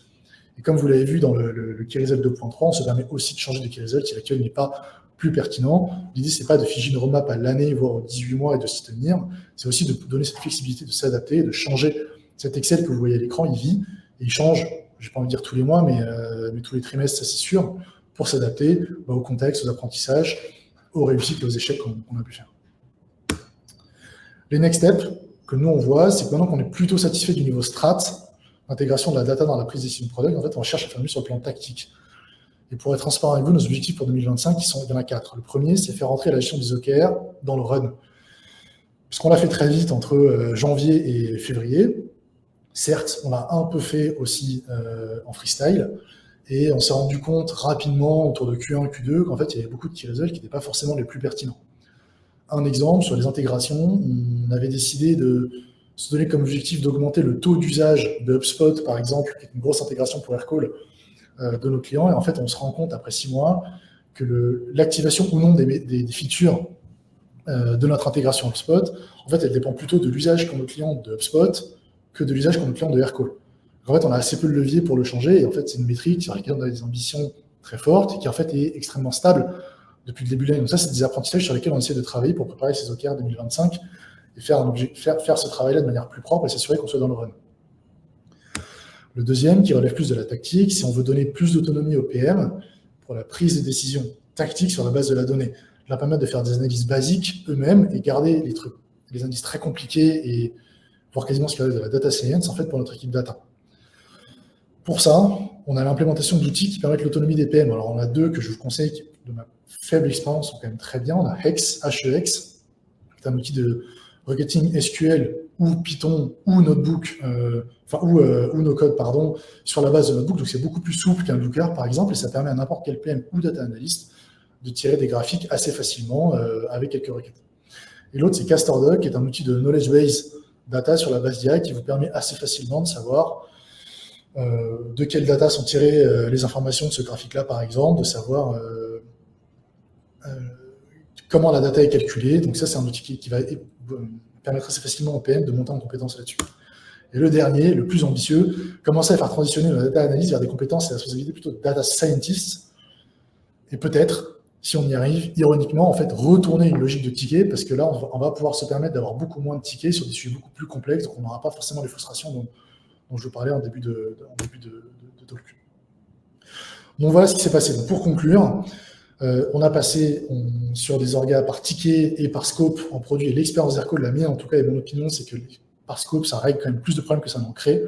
Et comme vous l'avez vu dans le Key Result 2.3, on se permet aussi de changer de Key Result si l'actuel n'est pas plus pertinent. L'idée, c'est pas de figer une roadmap à l'année, voire aux 18 mois et de s'y tenir. C'est aussi de donner cette flexibilité, de s'adapter, de changer. Cet Excel que vous voyez à l'écran, il vit et il change, je n'ai pas envie de dire tous les mois, mais tous les trimestres, ça c'est sûr, pour s'adapter au contexte, aux apprentissages, aux réussites et aux échecs qu'on a pu faire. Les next steps que nous, on voit, c'est que maintenant qu'on est plutôt satisfait du niveau strat, l'intégration de la data dans la prise de décision de product, en fait, on cherche à faire mieux sur le plan tactique. Et pour être transparent avec vous, nos objectifs pour 2025, il y en a 4. Le premier, c'est faire rentrer la gestion des OKR dans le run. Puisqu'on l'a fait très vite entre janvier et février. Certes, on l'a un peu fait aussi en freestyle. Et on s'est rendu compte rapidement, autour de Q1, Q2, qu'en fait, il y avait beaucoup de key results qui n'étaient pas forcément les plus pertinents. Un exemple, sur les intégrations, on avait décidé de se donner comme objectif d'augmenter le taux d'usage de HubSpot, par exemple, qui est une grosse intégration pour Aircall de nos clients. Et en fait, on se rend compte, après 6 mois, que l'activation ou non des features de notre intégration HubSpot, en fait, elle dépend plutôt de l'usage qu'ont nos clients de HubSpot que de l'usage qu'ont nos clients de Aircall. En fait, on a assez peu de levier pour le changer. Et en fait, c'est une métrique sur laquelle on a des ambitions très fortes et qui, en fait, est extrêmement stable depuis le début de l'année. Donc ça, c'est des apprentissages sur lesquels on essaie de travailler pour préparer ces OKR 2025 et faire ce travail-là de manière plus propre et s'assurer qu'on soit dans le run. Le deuxième, qui relève plus de la tactique, c'est on veut donner plus d'autonomie au PM pour la prise de décision tactique sur la base de la donnée. Leur permettre de faire des analyses basiques eux-mêmes et garder les indices très compliqués et voire quasiment ce qui relève de la data science, en fait, pour notre équipe data. Pour ça, on a l'implémentation d'outils qui permettent l'autonomie des PM. Alors, on a 2 que je vous conseille, qui, de ma faible expérience, sont quand même très bien. On a Hex, H-E-X, qui est un outil de requêting SQL ou Python ou Notebook, ou NoCode, pardon, sur la base de Notebook. Donc, c'est beaucoup plus souple qu'un Looker, par exemple, et ça permet à n'importe quel PM ou data analyst de tirer des graphiques assez facilement avec quelques requêtes. Et l'autre, c'est CastorDoc, qui est un outil de knowledge base data sur la base d'IA qui vous permet assez facilement de savoir de quelles data sont tirées les informations de ce graphique-là, par exemple, de savoir comment la data est calculée. Donc ça, c'est un outil qui va permettre assez facilement au PM de monter en compétence là-dessus. Et le dernier, le plus ambitieux, commencer à faire transitionner la data analyse vers des compétences et la responsabilité plutôt de data scientist. Et peut-être, si on y arrive, ironiquement, en fait, retourner une logique de tickets, parce que là, on va pouvoir se permettre d'avoir beaucoup moins de tickets sur des sujets beaucoup plus complexes, donc on n'aura pas forcément les frustrations dont je vous parlais en début de talk. Donc voilà ce qui s'est passé. Donc pour conclure, on a passé sur des orgas par ticket et par scope en produit. Et l'expérience d'Aircall, la mienne en tout cas, et mon opinion, c'est que par scope, ça règle quand même plus de problèmes que ça n'en crée.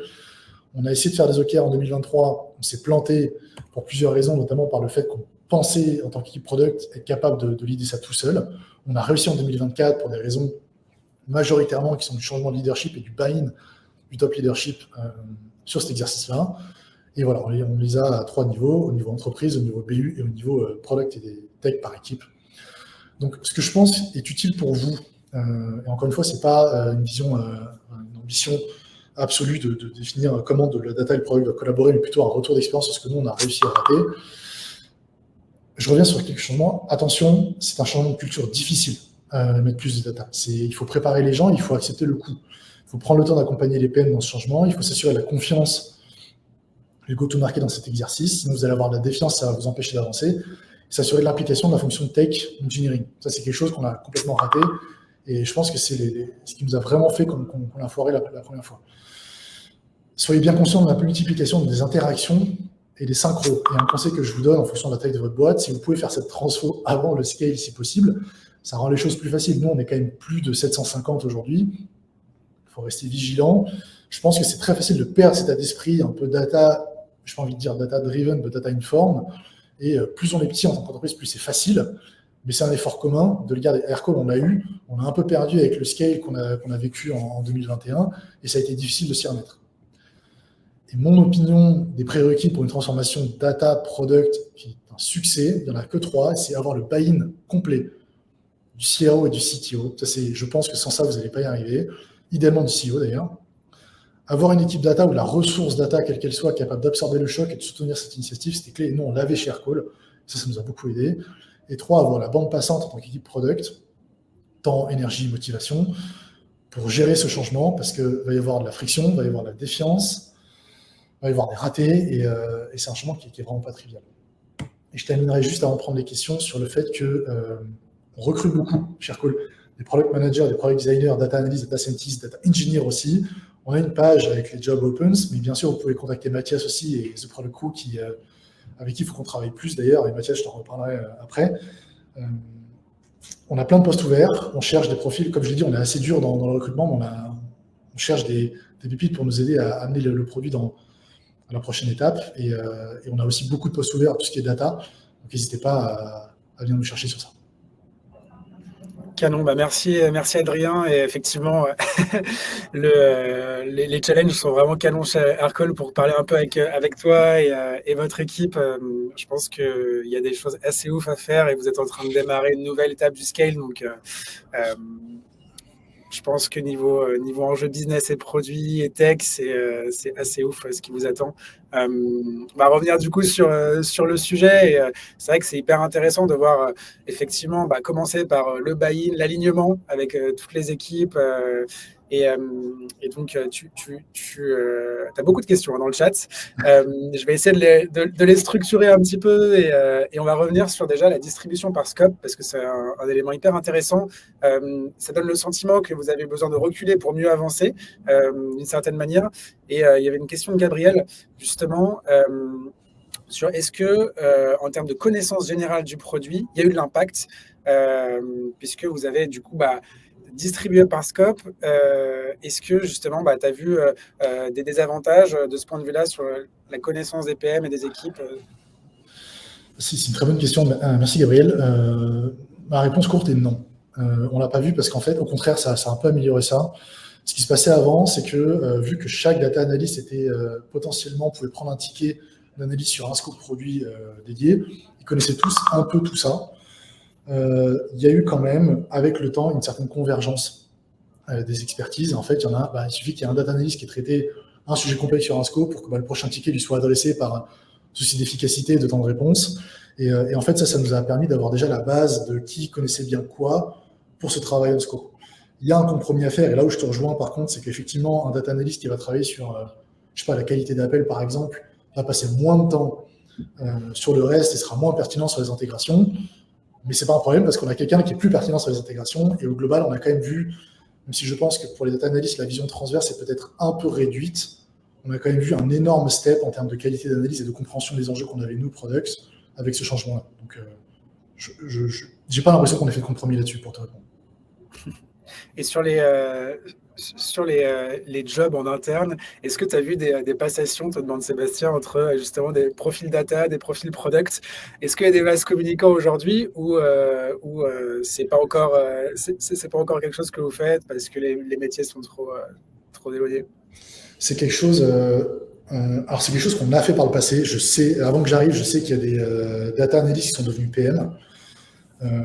On a essayé de faire des OKR en 2023, on s'est planté pour plusieurs raisons, notamment par le fait qu'on pensait en tant qu'équipe product être capable de leader ça tout seul. On a réussi en 2024 pour des raisons majoritairement qui sont du changement de leadership et du buy-in du top leadership sur cet exercice-là. Et voilà, on les a à 3 niveaux, au niveau entreprise, au niveau BU et au niveau product et des tech par équipe. Donc, ce que je pense est utile pour vous, et encore une fois, ce n'est pas une vision, une ambition absolue de définir comment la data et le product doivent collaborer, mais plutôt un retour d'expérience sur ce que nous, on a réussi à rater. je reviens sur quelques changements. Attention, c'est un changement de culture difficile, mettre plus de data. Il faut préparer les gens, il faut accepter le coût. Il faut prendre le temps d'accompagner les PM dans ce changement, il faut s'assurer de la confiance, le go-to-market dans cet exercice. Sinon, vous allez avoir de la défiance, ça va vous empêcher d'avancer. S'assurer de l'implication de la fonction tech engineering. Ça, c'est quelque chose qu'on a complètement raté. Et je pense que c'est ce qui nous a vraiment fait qu'on a foiré la première fois. Soyez bien conscients de la multiplication des interactions et des synchros. Et un conseil que je vous donne en fonction de la taille de votre boîte, si vous pouvez faire cette transfo avant le scale si possible, ça rend les choses plus faciles. Nous, on est quand même plus de 750 aujourd'hui. Il faut rester vigilant. Je pense que c'est très facile de perdre cet état d'esprit un peu data, je n'ai pas envie de dire data-driven, mais data-informed. Et plus on est petit en tant qu'entreprise, plus c'est facile. Mais c'est un effort commun de le garder. Aircall, on l'a eu. On a un peu perdu avec le scale qu'on a vécu en 2021. Et ça a été difficile de s'y remettre. Et mon opinion des prérequis pour une transformation data product qui est un succès, il n'y en a que 3, c'est avoir le buy-in complet du CRO et du CTO. Ça, je pense que sans ça, vous n'allez pas y arriver. Idéalement du CEO d'ailleurs. Avoir une équipe data ou la ressource data, quelle qu'elle soit, capable d'absorber le choc et de soutenir cette initiative, c'était clé. Et nous, on l'avait chez Aircall. Ça nous a beaucoup aidé. Et 3, avoir la bande passante en tant qu'équipe product, temps, énergie, motivation, pour gérer ce changement, parce qu'il va y avoir de la friction, il va y avoir de la défiance, il va y avoir des ratés, et c'est un changement qui est vraiment pas trivial. Et je terminerai juste avant de prendre les questions sur le fait qu'on recrute beaucoup chez Aircall. Des product managers, des product designers, data analysts, data scientists, data engineers aussi. On a une page avec les job opens, mais bien sûr, vous pouvez contacter Mathias aussi et The Product Crew avec qui il faut qu'on travaille plus d'ailleurs. Et Mathias, je t'en reparlerai après. On a plein de postes ouverts. On cherche des profils. Comme je l'ai dit, on est assez dur dans le recrutement, mais on cherche des pépites pour nous aider à amener le produit à la prochaine étape. Et on a aussi beaucoup de postes ouverts, tout ce qui est data. Donc, n'hésitez pas à venir nous chercher sur ça. Canon, merci Adrien. Et effectivement, les challenges sont vraiment canons chez Aircall pour parler un peu avec toi et votre équipe. Je pense qu'il y a des choses assez ouf à faire et vous êtes en train de démarrer une nouvelle étape du scale. Donc, je pense que niveau enjeu business et produits et tech, c'est assez ouf ce qui vous attend. On va revenir du coup sur le sujet. Et, c'est vrai que c'est hyper intéressant de voir effectivement commencer par le buy-in, l'alignement avec toutes les équipes. Et donc, tu as beaucoup de questions dans le chat. Je vais essayer de les structurer un petit peu et on va revenir sur déjà la distribution par scope parce que c'est un élément hyper intéressant. Ça donne le sentiment que vous avez besoin de reculer pour mieux avancer d'une certaine manière. Et il y avait une question de Gabriel, justement, sur est-ce que, en termes de connaissance générale du produit, il y a eu de l'impact puisque vous avez du coup distribué par scope. Est-ce que justement tu as vu des désavantages de ce point de vue-là sur la connaissance des PM et des équipes C'est une très bonne question. Merci Gabriel. Ma réponse courte est non. On ne l'a pas vu parce qu'en fait, au contraire, ça a un peu amélioré ça. Ce qui se passait avant, c'est que vu que chaque data analyst était potentiellement pouvait prendre un ticket d'analyse sur un scope produit dédié, ils connaissaient tous un peu tout ça. Il y a eu quand même, avec le temps, une certaine convergence des expertises. En fait, il suffit qu'il y ait un data analyst qui ait traité un sujet complexe sur un scope pour que le prochain ticket lui soit adressé par un souci d'efficacité et de temps de réponse. Et en fait, ça nous a permis d'avoir déjà la base de qui connaissait bien quoi pour ce travail en scope. Il y a un compromis à faire, et là où je te rejoins par contre, c'est qu'effectivement, un data analyst qui va travailler sur, la qualité d'appel par exemple, va passer moins de temps sur le reste et sera moins pertinent sur les intégrations. Mais c'est pas un problème parce qu'on a quelqu'un qui est plus pertinent sur les intégrations, et au global, on a quand même vu, même si je pense que pour les data analysts, la vision transverse est peut-être un peu réduite, on a quand même vu un énorme step en termes de qualité d'analyse et de compréhension des enjeux qu'on avait nous, products, avec ce changement-là. Donc, je n'ai pas l'impression qu'on ait fait de compromis là-dessus pour te répondre. Et sur les jobs en interne, est-ce que tu as vu des passations, te demande Sébastien, entre justement des profils data, des profils product? Est-ce qu'il y a des vases communicants aujourd'hui ou c'est pas encore quelque chose que vous faites parce que les métiers sont trop éloignés? C'est quelque chose. Alors c'est quelque chose qu'on a fait par le passé. Je sais, avant que j'arrive, je sais qu'il y a des data analysts qui sont devenus PM.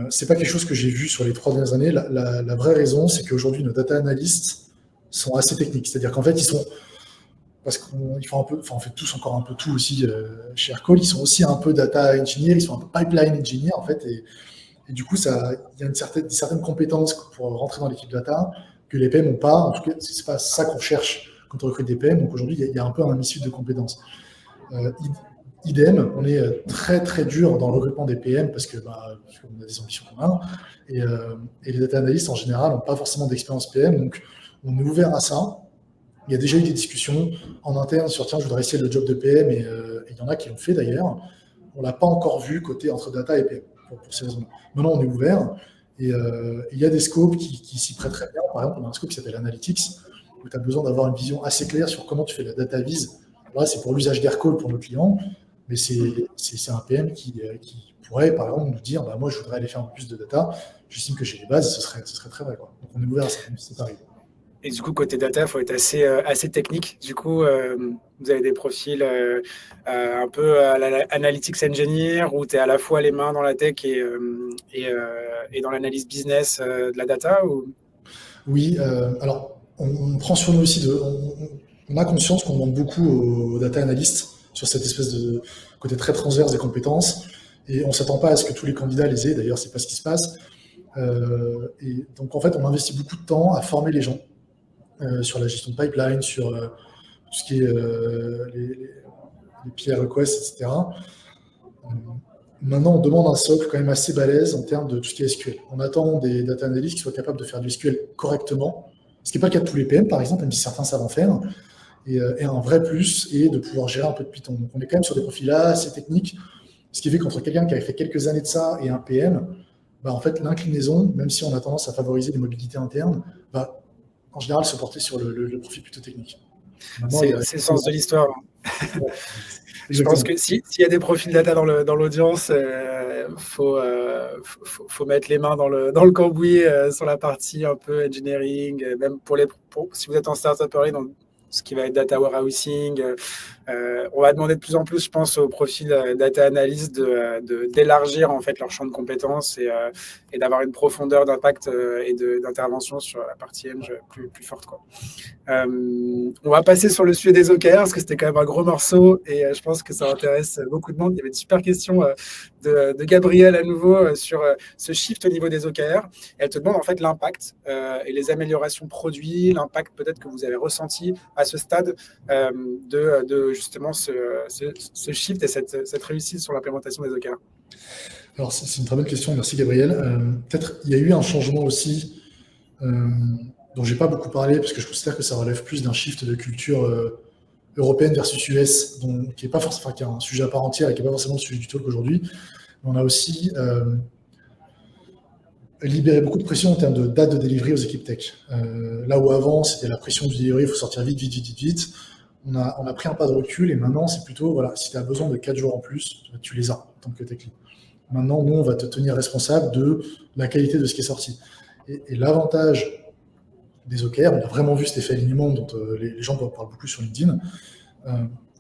C'est pas quelque chose que j'ai vu sur les 3 dernières années. La vraie raison, c'est qu'aujourd'hui, nos data analysts sont assez techniques. C'est-à-dire qu'en fait, parce qu'ils font un peu, enfin, on fait tous encore un peu tout aussi chez Aircall. Ils sont aussi un peu data engineer, ils sont un peu pipeline engineer en fait, et du coup, il y a certaines compétences pour rentrer dans l'équipe data que les PM n'ont pas. En tout cas, c'est pas ça qu'on cherche quand on recrute des PM. Donc aujourd'hui, il y a un peu un misfit de compétences. Idem, on est très très dur dans le recrutement des PM parce qu'on a des ambitions communes et les data analysts en général n'ont pas forcément d'expérience PM, donc on est ouvert à ça. Il y a déjà eu des discussions en interne sur tiens, je voudrais essayer le job de PM et il y en a qui l'ont fait d'ailleurs. On l'a pas encore vu côté entre data et PM pour ces raisons. Maintenant, on est ouvert et il y a des scopes qui s'y prêtent très bien. Par exemple, on a un scope qui s'appelle Analytics où tu as besoin d'avoir une vision assez claire sur comment tu fais la data vise. Là, c'est pour l'usage d'Aircall pour nos clients. Mais c'est un PM qui pourrait, par exemple, nous dire moi, je voudrais aller faire un peu plus de data. J'estime que chez les bases, ce serait très vrai, quoi. Donc, on est ouvert à ça, si ça arrive. Et du coup, côté data, il faut être assez technique. Du coup, vous avez des profils un peu à l'analytics engineer où tu es à la fois les mains dans la tech et dans l'analyse business de la data ou... Oui, alors, on prend sur nous aussi, on a conscience qu'on demande beaucoup aux data analystes sur cette espèce de côté très transverse des compétences. Et on ne s'attend pas à ce que tous les candidats les aient. D'ailleurs, ce n'est pas ce qui se passe. Et donc, en fait, on investit beaucoup de temps à former les gens sur la gestion de pipeline, sur tout ce qui est les PI requests, etc. Maintenant, on demande un socle quand même assez balèze en termes de tout ce qui est SQL. On attend des data analysts qui soient capables de faire du SQL correctement, ce qui n'est pas le cas de tous les PM, par exemple, même si certains savent en faire. Et un vrai plus est de pouvoir gérer un peu de Python. Donc, on est quand même sur des profils là assez techniques, ce qui fait qu'entre quelqu'un qui a fait quelques années de ça et un PM, en fait, l'inclinaison, même si on a tendance à favoriser les mobilités internes, en général se porter sur le profil plutôt technique. C'est le sens de l'histoire. Je pense que s'il y a des profils data dans l'audience, faut mettre les mains dans le cambouis sur la partie un peu engineering, même si vous êtes en startup early, dans ce qui va être data warehousing. On va demander de plus en plus, je pense, aux profils data analyst d'élargir en fait leur champ de compétences et d'avoir une profondeur d'impact et d'intervention sur la partie eng plus forte, quoi. On va passer sur le sujet des OKR parce que c'était quand même un gros morceau et je pense que ça intéresse beaucoup de monde. Il y avait une super question de Gabrielle à nouveau sur ce shift au niveau des OKR. Elle te demande en fait l'impact et les améliorations produits, l'impact peut-être que vous avez ressenti à ce stade de justement ce shift et cette réussite sur l'implémentation des OKR. Alors, c'est une très bonne question. Merci, Gabriel. Peut-être il y a eu un changement aussi dont je n'ai pas beaucoup parlé parce que je considère que ça relève plus d'un shift de culture européenne versus US, qui est pas forcément, qui est un sujet à part entière et qui n'est pas forcément le sujet du talk aujourd'hui. On a aussi libéré beaucoup de pression en termes de date de delivery aux équipes tech. Là où avant, c'était la pression du delivery, il faut sortir vite. On a pris un pas de recul et maintenant, c'est plutôt, voilà, si tu as besoin de 4 jours en plus, tu les as en tant que tech lead. Maintenant, nous, on va te tenir responsable de la qualité de ce qui est sorti. Et l'avantage des OKR, on a vraiment vu cet effet alignement dont les gens parlent beaucoup sur LinkedIn,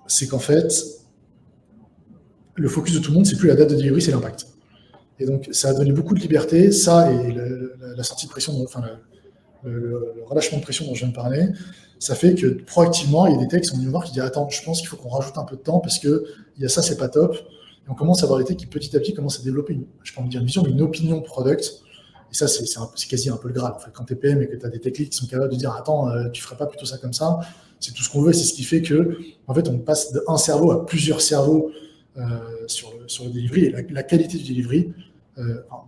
c'est qu'en fait, le focus de tout le monde, c'est plus la date de delivery, c'est l'impact. Et donc, ça a donné beaucoup de liberté, ça et la sortie de pression, enfin, le relâchement de pression dont je viens de parler, ça fait que proactivement, il y a des techs qui sont venus voir qui disent attends, je pense qu'il faut qu'on rajoute un peu de temps parce que il y a ça, c'est pas top. Et on commence à avoir des techs qui petit à petit commencent à développer une vision, mais une opinion product. Et ça, c'est quasi un peu le Graal. En fait, quand tu es PM et que tu as des tech leads qui sont capables de dire attends, tu ferais pas plutôt ça comme ça, c'est tout ce qu'on veut. C'est ce qui fait que, en fait, on passe d'un cerveau à plusieurs cerveaux sur le delivery. Et la qualité du delivery,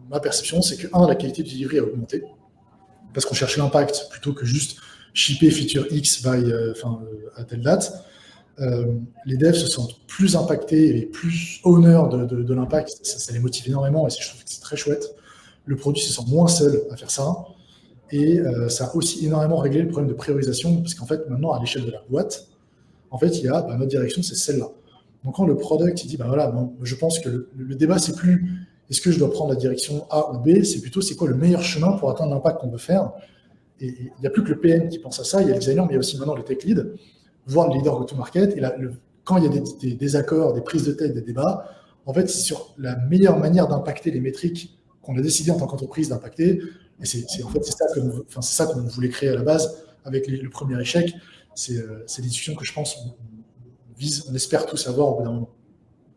ma perception, c'est que la qualité du delivery a augmenté parce qu'on cherche l'impact plutôt que juste shipper feature X à telle date. Les devs se sentent plus impactés et plus honneur de l'impact. Ça les motive énormément et je trouve que c'est très chouette. Le produit se sent moins seul à faire ça. Et ça a aussi énormément réglé le problème de priorisation parce qu'en fait, maintenant, à l'échelle de la boîte, en fait, il y a notre direction, c'est celle-là. Donc, quand le product, il dit, je pense que le débat, c'est plus est-ce que je dois prendre la direction A ou B, c'est plutôt c'est quoi le meilleur chemin pour atteindre l'impact qu'on veut faire. Et il n'y a plus que le PM qui pense à ça, il y a le designer, mais il y a aussi maintenant le tech lead, voire le leader go-to-market. Et quand il y a des désaccords, des prises de tête, des débats, en fait, c'est sur la meilleure manière d'impacter les métriques qu'on a décidé en tant qu'entreprise d'impacter. Et c'est ça qu'on voulait créer à la base avec le premier échec. des discussions que je pense on espère tous avoir au bout d'un moment.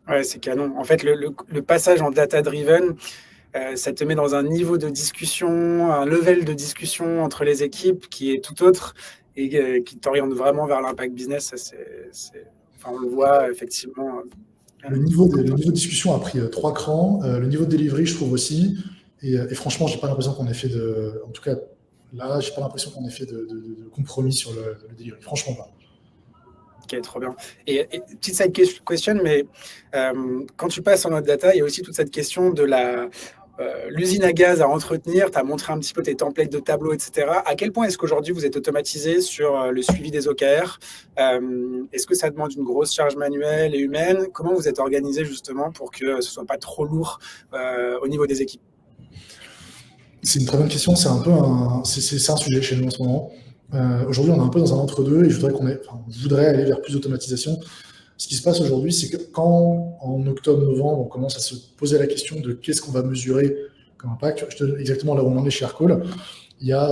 Ouais, c'est canon. En fait, le passage en data-driven, ça te met dans un niveau de discussion, un level de discussion entre les équipes qui est tout autre et qui t'oriente vraiment vers l'impact business. Ça, enfin, on le voit effectivement. Le niveau de discussion a pris 3 crans. Le niveau de delivery, je trouve aussi. Et franchement, j'ai pas l'impression qu'on ait fait en tout cas, là, j'ai pas l'impression qu'on ait fait de compromis sur le delivery. Franchement pas. Ok, trop bien. Et petite side question, mais quand tu passes en mode data, il y a aussi toute cette question de l'usine à gaz à entretenir. Tu as montré un petit peu tes templates de tableaux, etc. À quel point est-ce qu'aujourd'hui vous êtes automatisé sur le suivi des OKR? Est-ce que ça demande une grosse charge manuelle et humaine? Comment vous êtes organisé justement pour que ce soit pas trop lourd au niveau des équipes? C'est une très bonne question. C'est un sujet chez nous en ce moment. Aujourd'hui, on est un peu dans un entre-deux et je voudrais aller vers plus d'automatisation. Ce qui se passe aujourd'hui, c'est que quand, en octobre-novembre, on commence à se poser la question de qu'est-ce qu'on va mesurer comme impact, je te donne exactement là où on en est chez Aircall. Il y a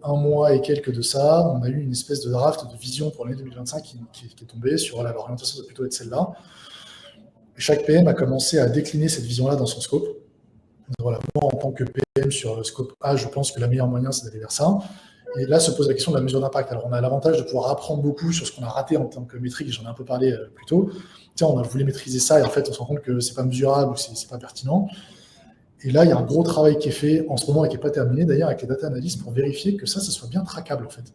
1 mois et quelques de ça, on a eu une espèce de draft de vision pour l'année 2025 qui est tombée sur l'orientation doit plutôt être celle-là. Chaque PM a commencé à décliner cette vision-là dans son scope. Voilà, moi, en tant que PM sur scope A, je pense que la meilleure moyen, c'est d'aller vers ça. Et là se pose la question de la mesure d'impact. Alors, on a l'avantage de pouvoir apprendre beaucoup sur ce qu'on a raté en tant que métrique. J'en ai un peu parlé plus tôt. Tiens, on a voulu maîtriser ça et en fait, on se rend compte que c'est pas mesurable ou c'est pas pertinent. Et là, il y a un gros travail qui est fait en ce moment et qui n'est pas terminé d'ailleurs avec les data analysts pour vérifier que ça soit bien trackable en fait.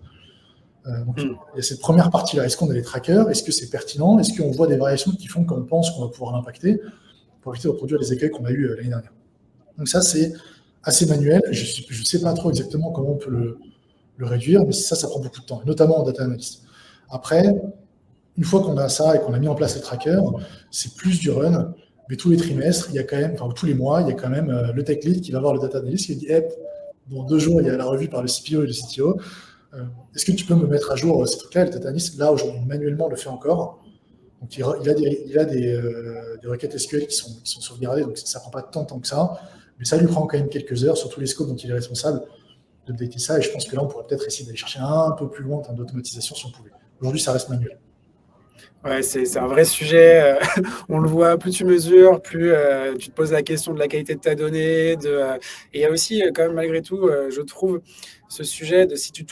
Donc, il y a cette première partie-là. Est-ce qu'on a les trackers? Est-ce que c'est pertinent? Est-ce qu'on voit des variations qui font qu'on pense qu'on va pouvoir l'impacter pour éviter de reproduire les écueils qu'on a eu l'année dernière? Donc ça, c'est assez manuel. Je ne sais pas trop exactement comment on peut le réduire, mais ça prend beaucoup de temps, notamment en data analyst. Après, une fois qu'on a ça et qu'on a mis en place les trackers, c'est plus du run, mais tous les trimestres, il y a quand même, enfin tous les mois, il y a quand même le tech lead qui va voir le data analyst qui dit dans 2 jours, il y a la revue par le CPO et le CTO. Est-ce que tu peux me mettre à jour ces trucs-là? Le data analyst, là, aujourd'hui, manuellement, le fait encore. Donc, il a des requêtes SQL qui sont sauvegardées, donc ça ne prend pas tant de temps que ça. Mais ça lui prend quand même quelques heures sur tous les scopes dont il est responsable d'updater ça. Et je pense que là, on pourrait peut-être essayer d'aller chercher un peu plus loin en termes d'automatisation si on pouvait. Aujourd'hui, ça reste manuel. Ouais, c'est un vrai sujet. On le voit, plus tu mesures, plus tu te poses la question de la qualité de ta donnée. Et il y a aussi, quand même, malgré tout, je trouve, ce sujet de si tu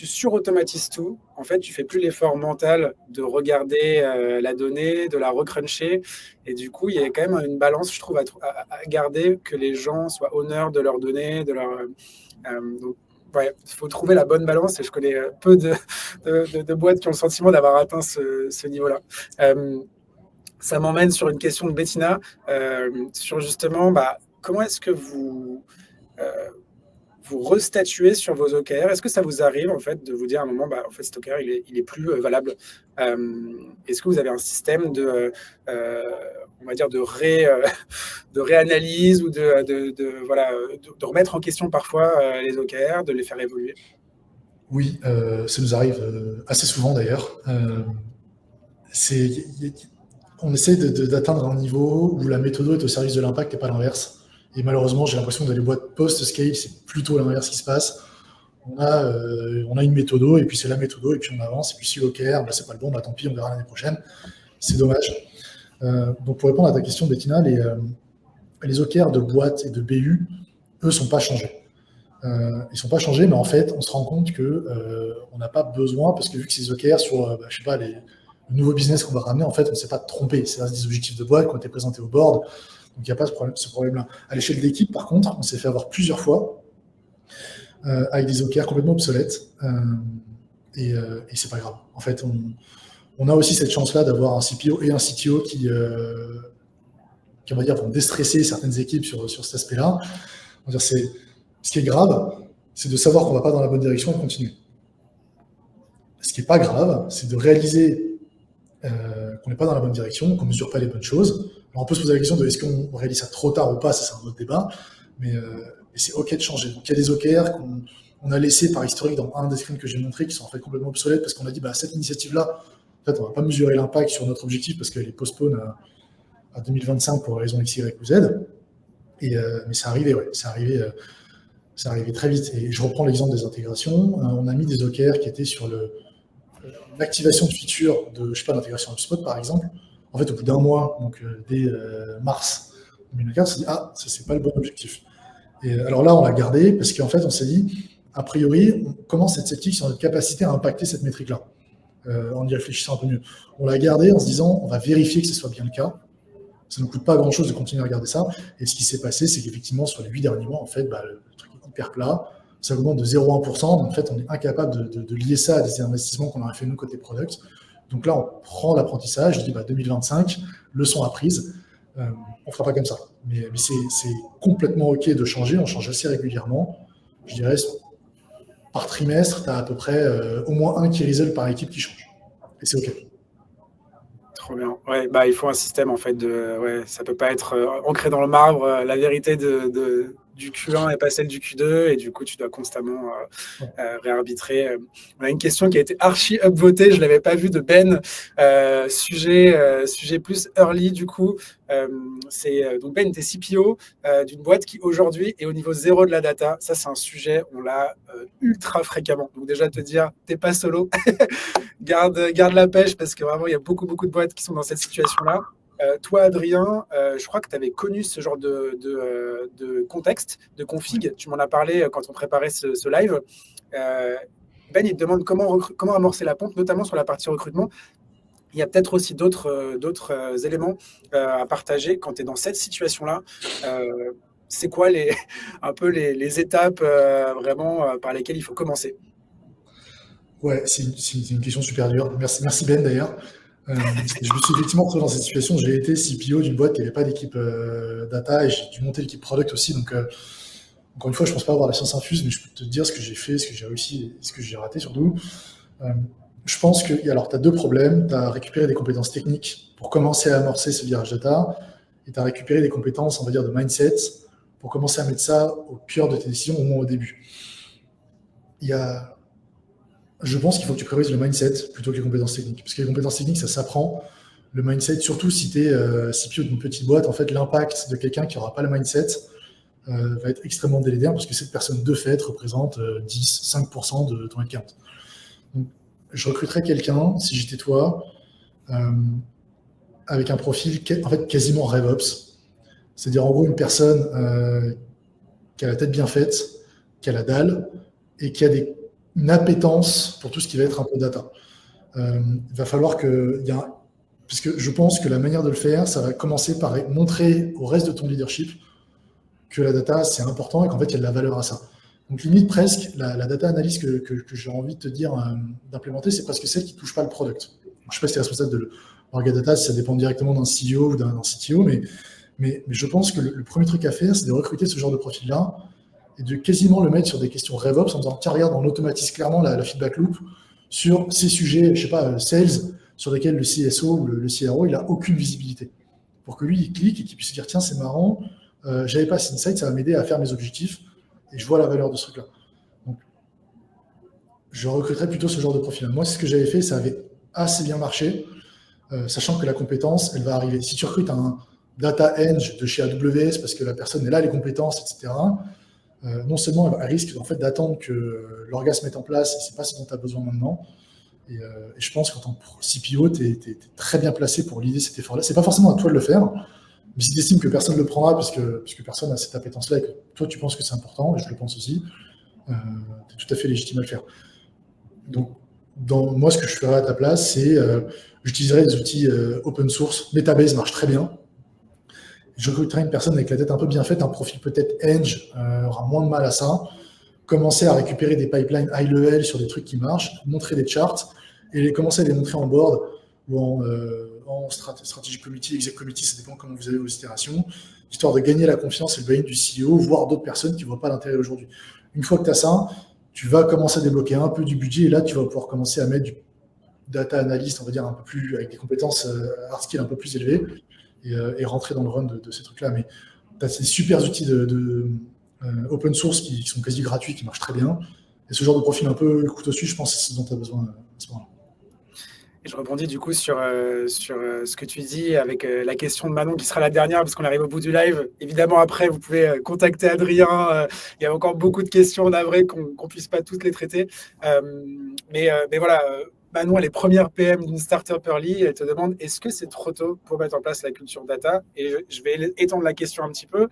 surautomatises tout, en fait, tu fais plus l'effort mental de regarder la donnée, de la recruncher. Et du coup, il y a quand même une balance, je trouve, à garder, que les gens soient honneurs de leurs données, de leur. Donc, ouais, il faut trouver la bonne balance et je connais peu de boîtes qui ont le sentiment d'avoir atteint ce niveau-là. Ça m'emmène sur une question de Bettina, sur justement comment est-ce que vous restatuez sur vos OKR? Est-ce que ça vous arrive en fait de vous dire à un moment, en fait, cet OKR il est plus valable? Est-ce que vous avez un système on va dire de réanalyse ou de remettre en question parfois les OKR, de les faire évoluer? Oui, ça nous arrive assez souvent d'ailleurs. On essaie d'atteindre un niveau où la méthode est au service de l'impact et pas l'inverse. Et malheureusement, j'ai l'impression que dans les boîtes post-scale, c'est plutôt l'inverse qui se passe. On a une méthode et puis c'est la méthode et puis on avance. Et puis si l'OKR, c'est pas le bon, tant pis, on verra l'année prochaine. C'est dommage. Donc pour répondre à ta question, Bettina, les OKR de boîte et de BU, eux, sont pas changés. Ils sont pas changés, mais en fait, on se rend compte que on n'a pas besoin, parce que vu que ces OKR sur, je sais pas, le nouveau business qu'on va ramener, en fait, on ne s'est pas trompé. C'est des objectifs de boîte qui ont été présentés au board, donc il n'y a pas ce problème-là. À l'échelle d'équipe, par contre, on s'est fait avoir plusieurs fois avec des OKR complètement obsolètes, et c'est pas grave. En fait, on a aussi cette chance-là d'avoir un CPO et un CTO qui on va dire, vont déstresser certaines équipes sur cet aspect-là. Ce qui est grave, c'est de savoir qu'on ne va pas dans la bonne direction et de continuer. Ce qui n'est pas grave, c'est de réaliser qu'on n'est pas dans la bonne direction, qu'on ne mesure pas les bonnes choses. Alors on peut se poser la question de est-ce qu'on réalise ça trop tard ou pas, ça c'est un autre débat, mais c'est OK de changer. Donc il y a des OKR qu'on a laissés par historique dans un des screens que j'ai montré qui sont en fait complètement obsolètes parce qu'on a dit cette initiative-là, en fait, on ne va pas mesurer l'impact sur notre objectif parce qu'elle est postpone à 2025 pour raison X, Y ou Z. Mais c'est arrivé, ouais. C'est arrivé très vite. Et je reprends l'exemple des intégrations. On a mis des OKR qui étaient sur l'activation de feature de, je sais pas, d'intégration HubSpot, par exemple, en fait, au bout d'un mois, donc dès mars 2024, on s'est dit, ah, ça, c'est pas le bon objectif. Et alors là, on l'a gardé parce qu'en fait, on s'est dit, a priori, on commence à être sceptique sur notre capacité à impacter cette métrique-là, en y réfléchissant un peu mieux. On l'a gardé en se disant, on va vérifier que ce soit bien le cas. Ça ne nous coûte pas grand-chose de continuer à regarder ça. Et ce qui s'est passé, c'est qu'effectivement, sur les 8 derniers mois, en fait, le truc est hyper plat. Ça augmente de 0,1%. Donc, en fait, on est incapable de lier ça à des investissements qu'on aurait fait nous côté product. Donc là, on prend l'apprentissage. Je dis 2025, leçon apprise. On ne fera pas comme ça. Mais c'est complètement OK de changer. On change assez régulièrement. Je dirais, par trimestre, tu as à peu près au moins un key result par équipe qui change. Et c'est OK. Trop bien. Ouais, il faut un système en fait ça peut pas être ancré dans le marbre. La vérité du Q1 n'est pas celle du Q2 et du coup tu dois constamment réarbitrer. On a une question qui a été archi upvotée, je l'avais pas vue de Ben. Sujet plus early du coup. Donc Ben, t'es CPO d'une boîte qui aujourd'hui est au niveau 0 de la data. Ça c'est un sujet, on l'a ultra fréquemment. Donc déjà te dire, t'es pas solo. Garde la pêche parce que vraiment, il y a beaucoup de boîtes qui sont dans cette situation-là. Toi, Adrien, je crois que tu avais connu ce genre de contexte, de config. Tu m'en as parlé quand on préparait ce live. Ben, il te demande comment amorcer la pompe, notamment sur la partie recrutement. Il y a peut-être aussi d'autres éléments à partager quand tu es dans cette situation-là. C'est quoi un peu les étapes vraiment par lesquelles il faut commencer? Ouais, c'est une question super dure. Merci Ben d'ailleurs. Je me suis effectivement retrouvé dans cette situation. J'ai été CPO d'une boîte qui n'avait pas d'équipe data et j'ai dû monter l'équipe product aussi. Donc, encore une fois, je ne pense pas avoir la science infuse, mais je peux te dire ce que j'ai fait, ce que j'ai réussi et ce que j'ai raté surtout. Je pense que, alors, tu as deux problèmes. Tu as récupéré des compétences techniques pour commencer à amorcer ce virage data et tu as récupéré des compétences, on va dire, de mindset pour commencer à mettre ça au cœur de tes décisions, au moins au début. Je pense qu'il faut que tu priorises le mindset plutôt que les compétences techniques. Parce que les compétences techniques, ça s'apprend. Le mindset, surtout si tu es CPO d'une petite boîte, en fait, l'impact de quelqu'un qui n'aura pas le mindset va être extrêmement délétère parce que cette personne, de fait, représente 10-5% de ton headcount. Donc, je recruterais quelqu'un, si j'étais toi, avec un profil en fait, quasiment RevOps. C'est-à-dire, en gros, une personne qui a la tête bien faite, qui a la dalle et qui a une appétence pour tout ce qui va être un peu data. Il va falloir parce que je pense que la manière de le faire, ça va commencer par montrer au reste de ton leadership que la data, c'est important et qu'en fait, il y a de la valeur à ça. Donc, limite presque, la data analyse que j'ai envie de te dire d'implémenter, c'est presque celle qui ne touche pas le product. Je ne sais pas si tu es responsable de l'orga data, si ça dépend directement d'un CEO ou d'un CTO, mais je pense que le premier truc à faire, c'est de recruter ce genre de profil-là et de quasiment le mettre sur des questions RevOps en disant, tiens, regarde, on automatise clairement la feedback loop sur ces sujets, je sais pas, sales, sur lesquels le CSO ou le CRO, il n'a aucune visibilité. Pour que lui, il clique et qu'il puisse se dire, tiens, c'est marrant, j'avais pas cet insight, ça va m'aider à faire mes objectifs et je vois la valeur de ce truc-là. Donc, je recruterais plutôt ce genre de profil. Moi, c'est ce que j'avais fait, ça avait assez bien marché, sachant que la compétence, elle va arriver. Si tu recrutes un data eng de chez AWS parce que la personne, elle a les compétences, etc., non seulement elle risque en fait d'attendre que l'orga se mette en place, et c'est pas ce dont tu as besoin maintenant. Et je pense qu'en tant que CPO, tu es très bien placé pour l'idée cet effort-là. C'est pas forcément à toi de le faire, mais si tu estimes que personne ne le prendra parce que personne n'a cette appétence-là et que toi tu penses que c'est important, et je le pense aussi, tu es tout à fait légitime à le faire. Donc, moi, ce que je ferais à ta place, c'est j'utiliserais des outils open source. Metabase marche très bien. Je recruterai une personne avec la tête un peu bien faite, un profil peut-être Edge, aura moins de mal à ça. Commencer à récupérer des pipelines high level sur des trucs qui marchent, montrer des charts et commencer à les montrer en board ou en strategy committee, exec committee, ça dépend comment vous avez vos itérations, histoire de gagner la confiance et le buy-in du CEO, voire d'autres personnes qui ne voient pas l'intérêt aujourd'hui. Une fois que tu as ça, tu vas commencer à débloquer un peu du budget et là, tu vas pouvoir commencer à mettre du data analyst, on va dire un peu plus, avec des compétences hard skill un peu plus élevées et rentrer dans le run de ces trucs-là. Mais tu as ces super outils open source qui sont quasi gratuits, qui marchent très bien. Et ce genre de profil un peu couteau suisse, je pense que c'est ce dont tu as besoin à ce moment-là. Et je rebondis du coup sur ce que tu dis avec la question de Manon qui sera la dernière parce qu'on arrive au bout du live. Évidemment, après, vous pouvez contacter Adrien. Il y a encore beaucoup de questions, navré qu'on ne puisse pas toutes les traiter. Mais voilà, bah non, les premières PM d'une startup early, elles te demandent est-ce que c'est trop tôt pour mettre en place la culture data? Et je vais étendre la question un petit peu.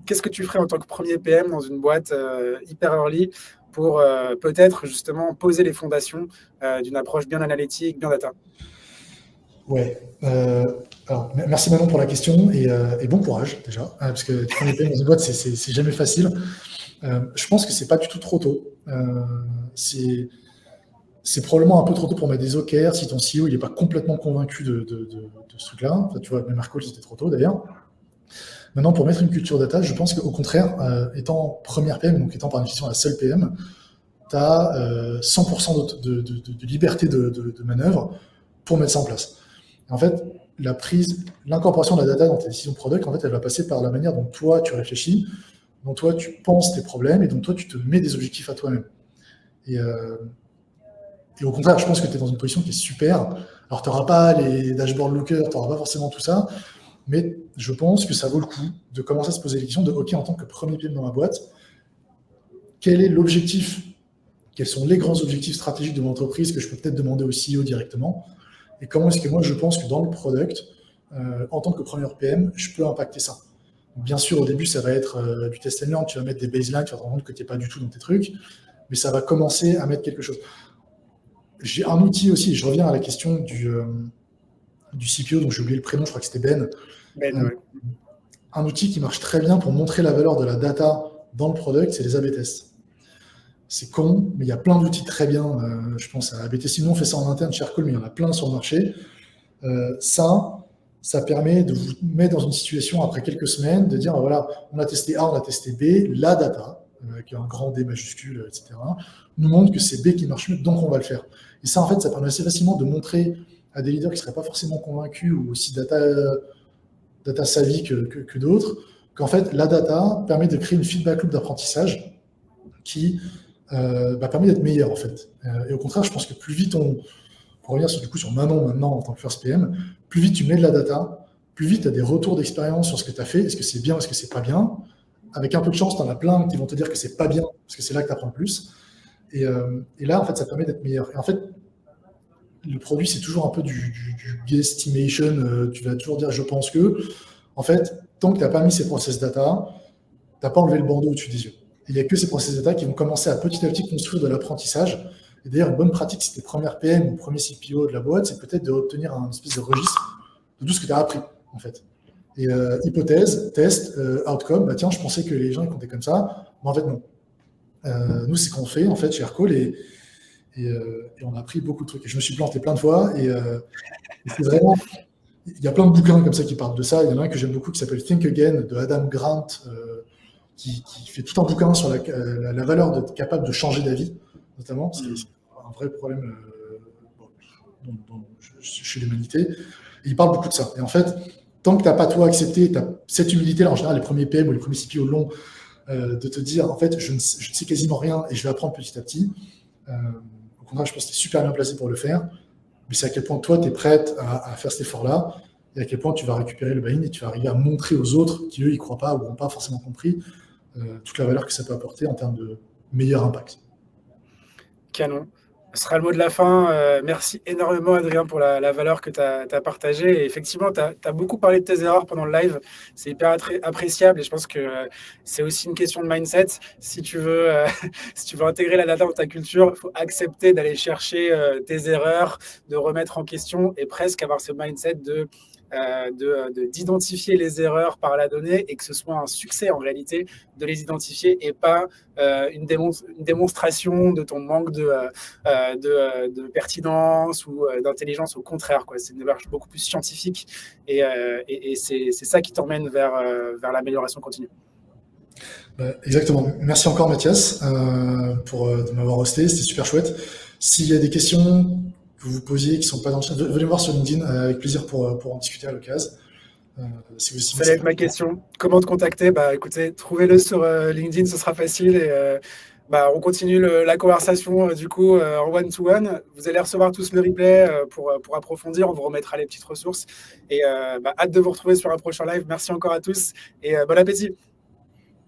Qu'est-ce que tu ferais en tant que premier PM dans une boîte hyper early pour peut-être justement poser les fondations d'une approche bien analytique, bien data? Ouais. Alors, merci Manon pour la question et bon courage déjà, parce que être premier PM dans une boîte, c'est jamais facile. Je pense que c'est pas du tout trop tôt. C'est probablement un peu trop tôt pour mettre des OKR si ton CEO il n'est pas complètement convaincu de ce truc-là. Enfin, tu vois, même Marco, c'était trop tôt d'ailleurs. Maintenant, pour mettre une culture data, je pense qu'au contraire, étant première PM, donc étant par définition la seule PM, tu as 100% de liberté de manœuvre pour mettre ça en place. Et en fait, l'incorporation de la data dans tes décisions product, en fait, elle va passer par la manière dont toi, tu réfléchis, dont toi, tu penses tes problèmes et dont toi, tu te mets des objectifs à toi-même. Et au contraire, je pense que tu es dans une position qui est super. Alors, tu n'auras pas les dashboards Looker, tu n'auras pas forcément tout ça, mais je pense que ça vaut le coup de commencer à se poser la question de OK, en tant que premier PM dans ma boîte, quel est l'objectif? Quels sont les grands objectifs stratégiques de mon entreprise que je peux peut-être demander au CEO directement? Et comment est-ce que moi, je pense que dans le product, en tant que premier PM, je peux impacter ça? Bien sûr, au début, ça va être du test and learn, tu vas mettre des baselines, tu vas te rendre compte que tu n'es pas du tout dans tes trucs, mais ça va commencer à mettre quelque chose. J'ai un outil aussi, je reviens à la question du CPO, donc j'ai oublié le prénom, je crois que c'était Ben. Ouais. Un outil qui marche très bien pour montrer la valeur de la data dans le product, c'est les A/B tests. C'est con, mais il y a plein d'outils très bien. Je pense à A/B testing. Sinon, on fait ça en interne chez Aircall, mais il y en a plein sur le marché. Ça permet de vous mettre dans une situation après quelques semaines, de dire voilà, on a testé A, on a testé B, la data, avec un grand D majuscule, etc., nous montre que c'est B qui marche mieux, donc on va le faire. Et ça, en fait, ça permet assez facilement de montrer à des leaders qui ne seraient pas forcément convaincus ou aussi data savvy que d'autres, qu'en fait, la data permet de créer une feedback loop d'apprentissage qui permet d'être meilleur, en fait. Et au contraire, je pense que plus vite pour revenir sur Manon maintenant en tant que first PM, plus vite tu mets de la data, plus vite tu as des retours d'expérience sur ce que tu as fait, est-ce que c'est bien, est-ce que c'est pas bien. Avec un peu de chance, tu en as plein qui vont te dire que c'est pas bien, parce que c'est là que tu apprends le plus. Et là, en fait, ça permet d'être meilleur. Et en fait, le produit, c'est toujours un peu du guesstimation. Tu vas toujours dire je pense que. En fait, tant que tu n'as pas mis ces process data, tu n'as pas enlevé le bandeau au-dessus des yeux. Il n'y a que ces process data qui vont commencer à petit construire de l'apprentissage. Et d'ailleurs, une bonne pratique, si tu es première PM ou premier CPO de la boîte, c'est peut-être de obtenir un espèce de registre de tout ce que tu as appris, en fait. Et hypothèse, test, outcome, bah tiens, je pensais que les gens ils comptaient comme ça, mais en fait, non. Nous, c'est ce qu'on fait, en fait, chez Aircall, et on a appris beaucoup de trucs. Et je me suis planté plein de fois, et c'est vraiment... Il y a plein de bouquins comme ça qui parlent de ça. Il y en a un que j'aime beaucoup qui s'appelle Think Again, de Adam Grant, qui fait tout un bouquin sur la valeur d'être capable de changer d'avis, notamment. C'est un vrai problème chez l'humanité. Et il parle beaucoup de ça. Et en fait, tant que tu n'as pas toi accepté, tu as cette humilité-là, en général, les premiers PM ou les premiers CPO l'ont, de te dire, en fait, je ne sais quasiment rien et je vais apprendre petit à petit. Au contraire, je pense que tu es super bien placé pour le faire. Mais c'est à quel point toi, tu es prête à faire cet effort-là et à quel point tu vas récupérer le buy-in et tu vas arriver à montrer aux autres qui, eux, n'y croient pas ou n'ont pas forcément compris toute la valeur que ça peut apporter en termes de meilleur impact. Canon. Ce sera le mot de la fin. Merci énormément, Adrien, pour la valeur que tu as partagée. Et effectivement, tu as beaucoup parlé de tes erreurs pendant le live. C'est hyper appréciable et je pense que c'est aussi une question de mindset. Si tu veux, si tu veux intégrer la data dans ta culture, il faut accepter d'aller chercher tes erreurs, de remettre en question et presque avoir ce mindset d'identifier les erreurs par la donnée et que ce soit un succès en réalité de les identifier et pas une démonstration de ton manque de pertinence ou d'intelligence. Au contraire, quoi. C'est une démarche beaucoup plus scientifique et c'est ça qui t'emmène vers l'amélioration continue. Exactement. Merci encore Mathias de m'avoir hosté, c'était super chouette. S'il y a des questions que vous posiez qui ne sont pas dans le chat, venez me voir sur LinkedIn avec plaisir pour en discuter à l'occasion. Ça va être ma question. Comment te contacter? Bah, écoutez, trouvez-le sur LinkedIn, ce sera facile. Et on continue la conversation du coup en one-to-one. Vous allez recevoir tous le replay pour approfondir. On vous remettra les petites ressources. Et hâte de vous retrouver sur un prochain live. Merci encore à tous et bon appétit.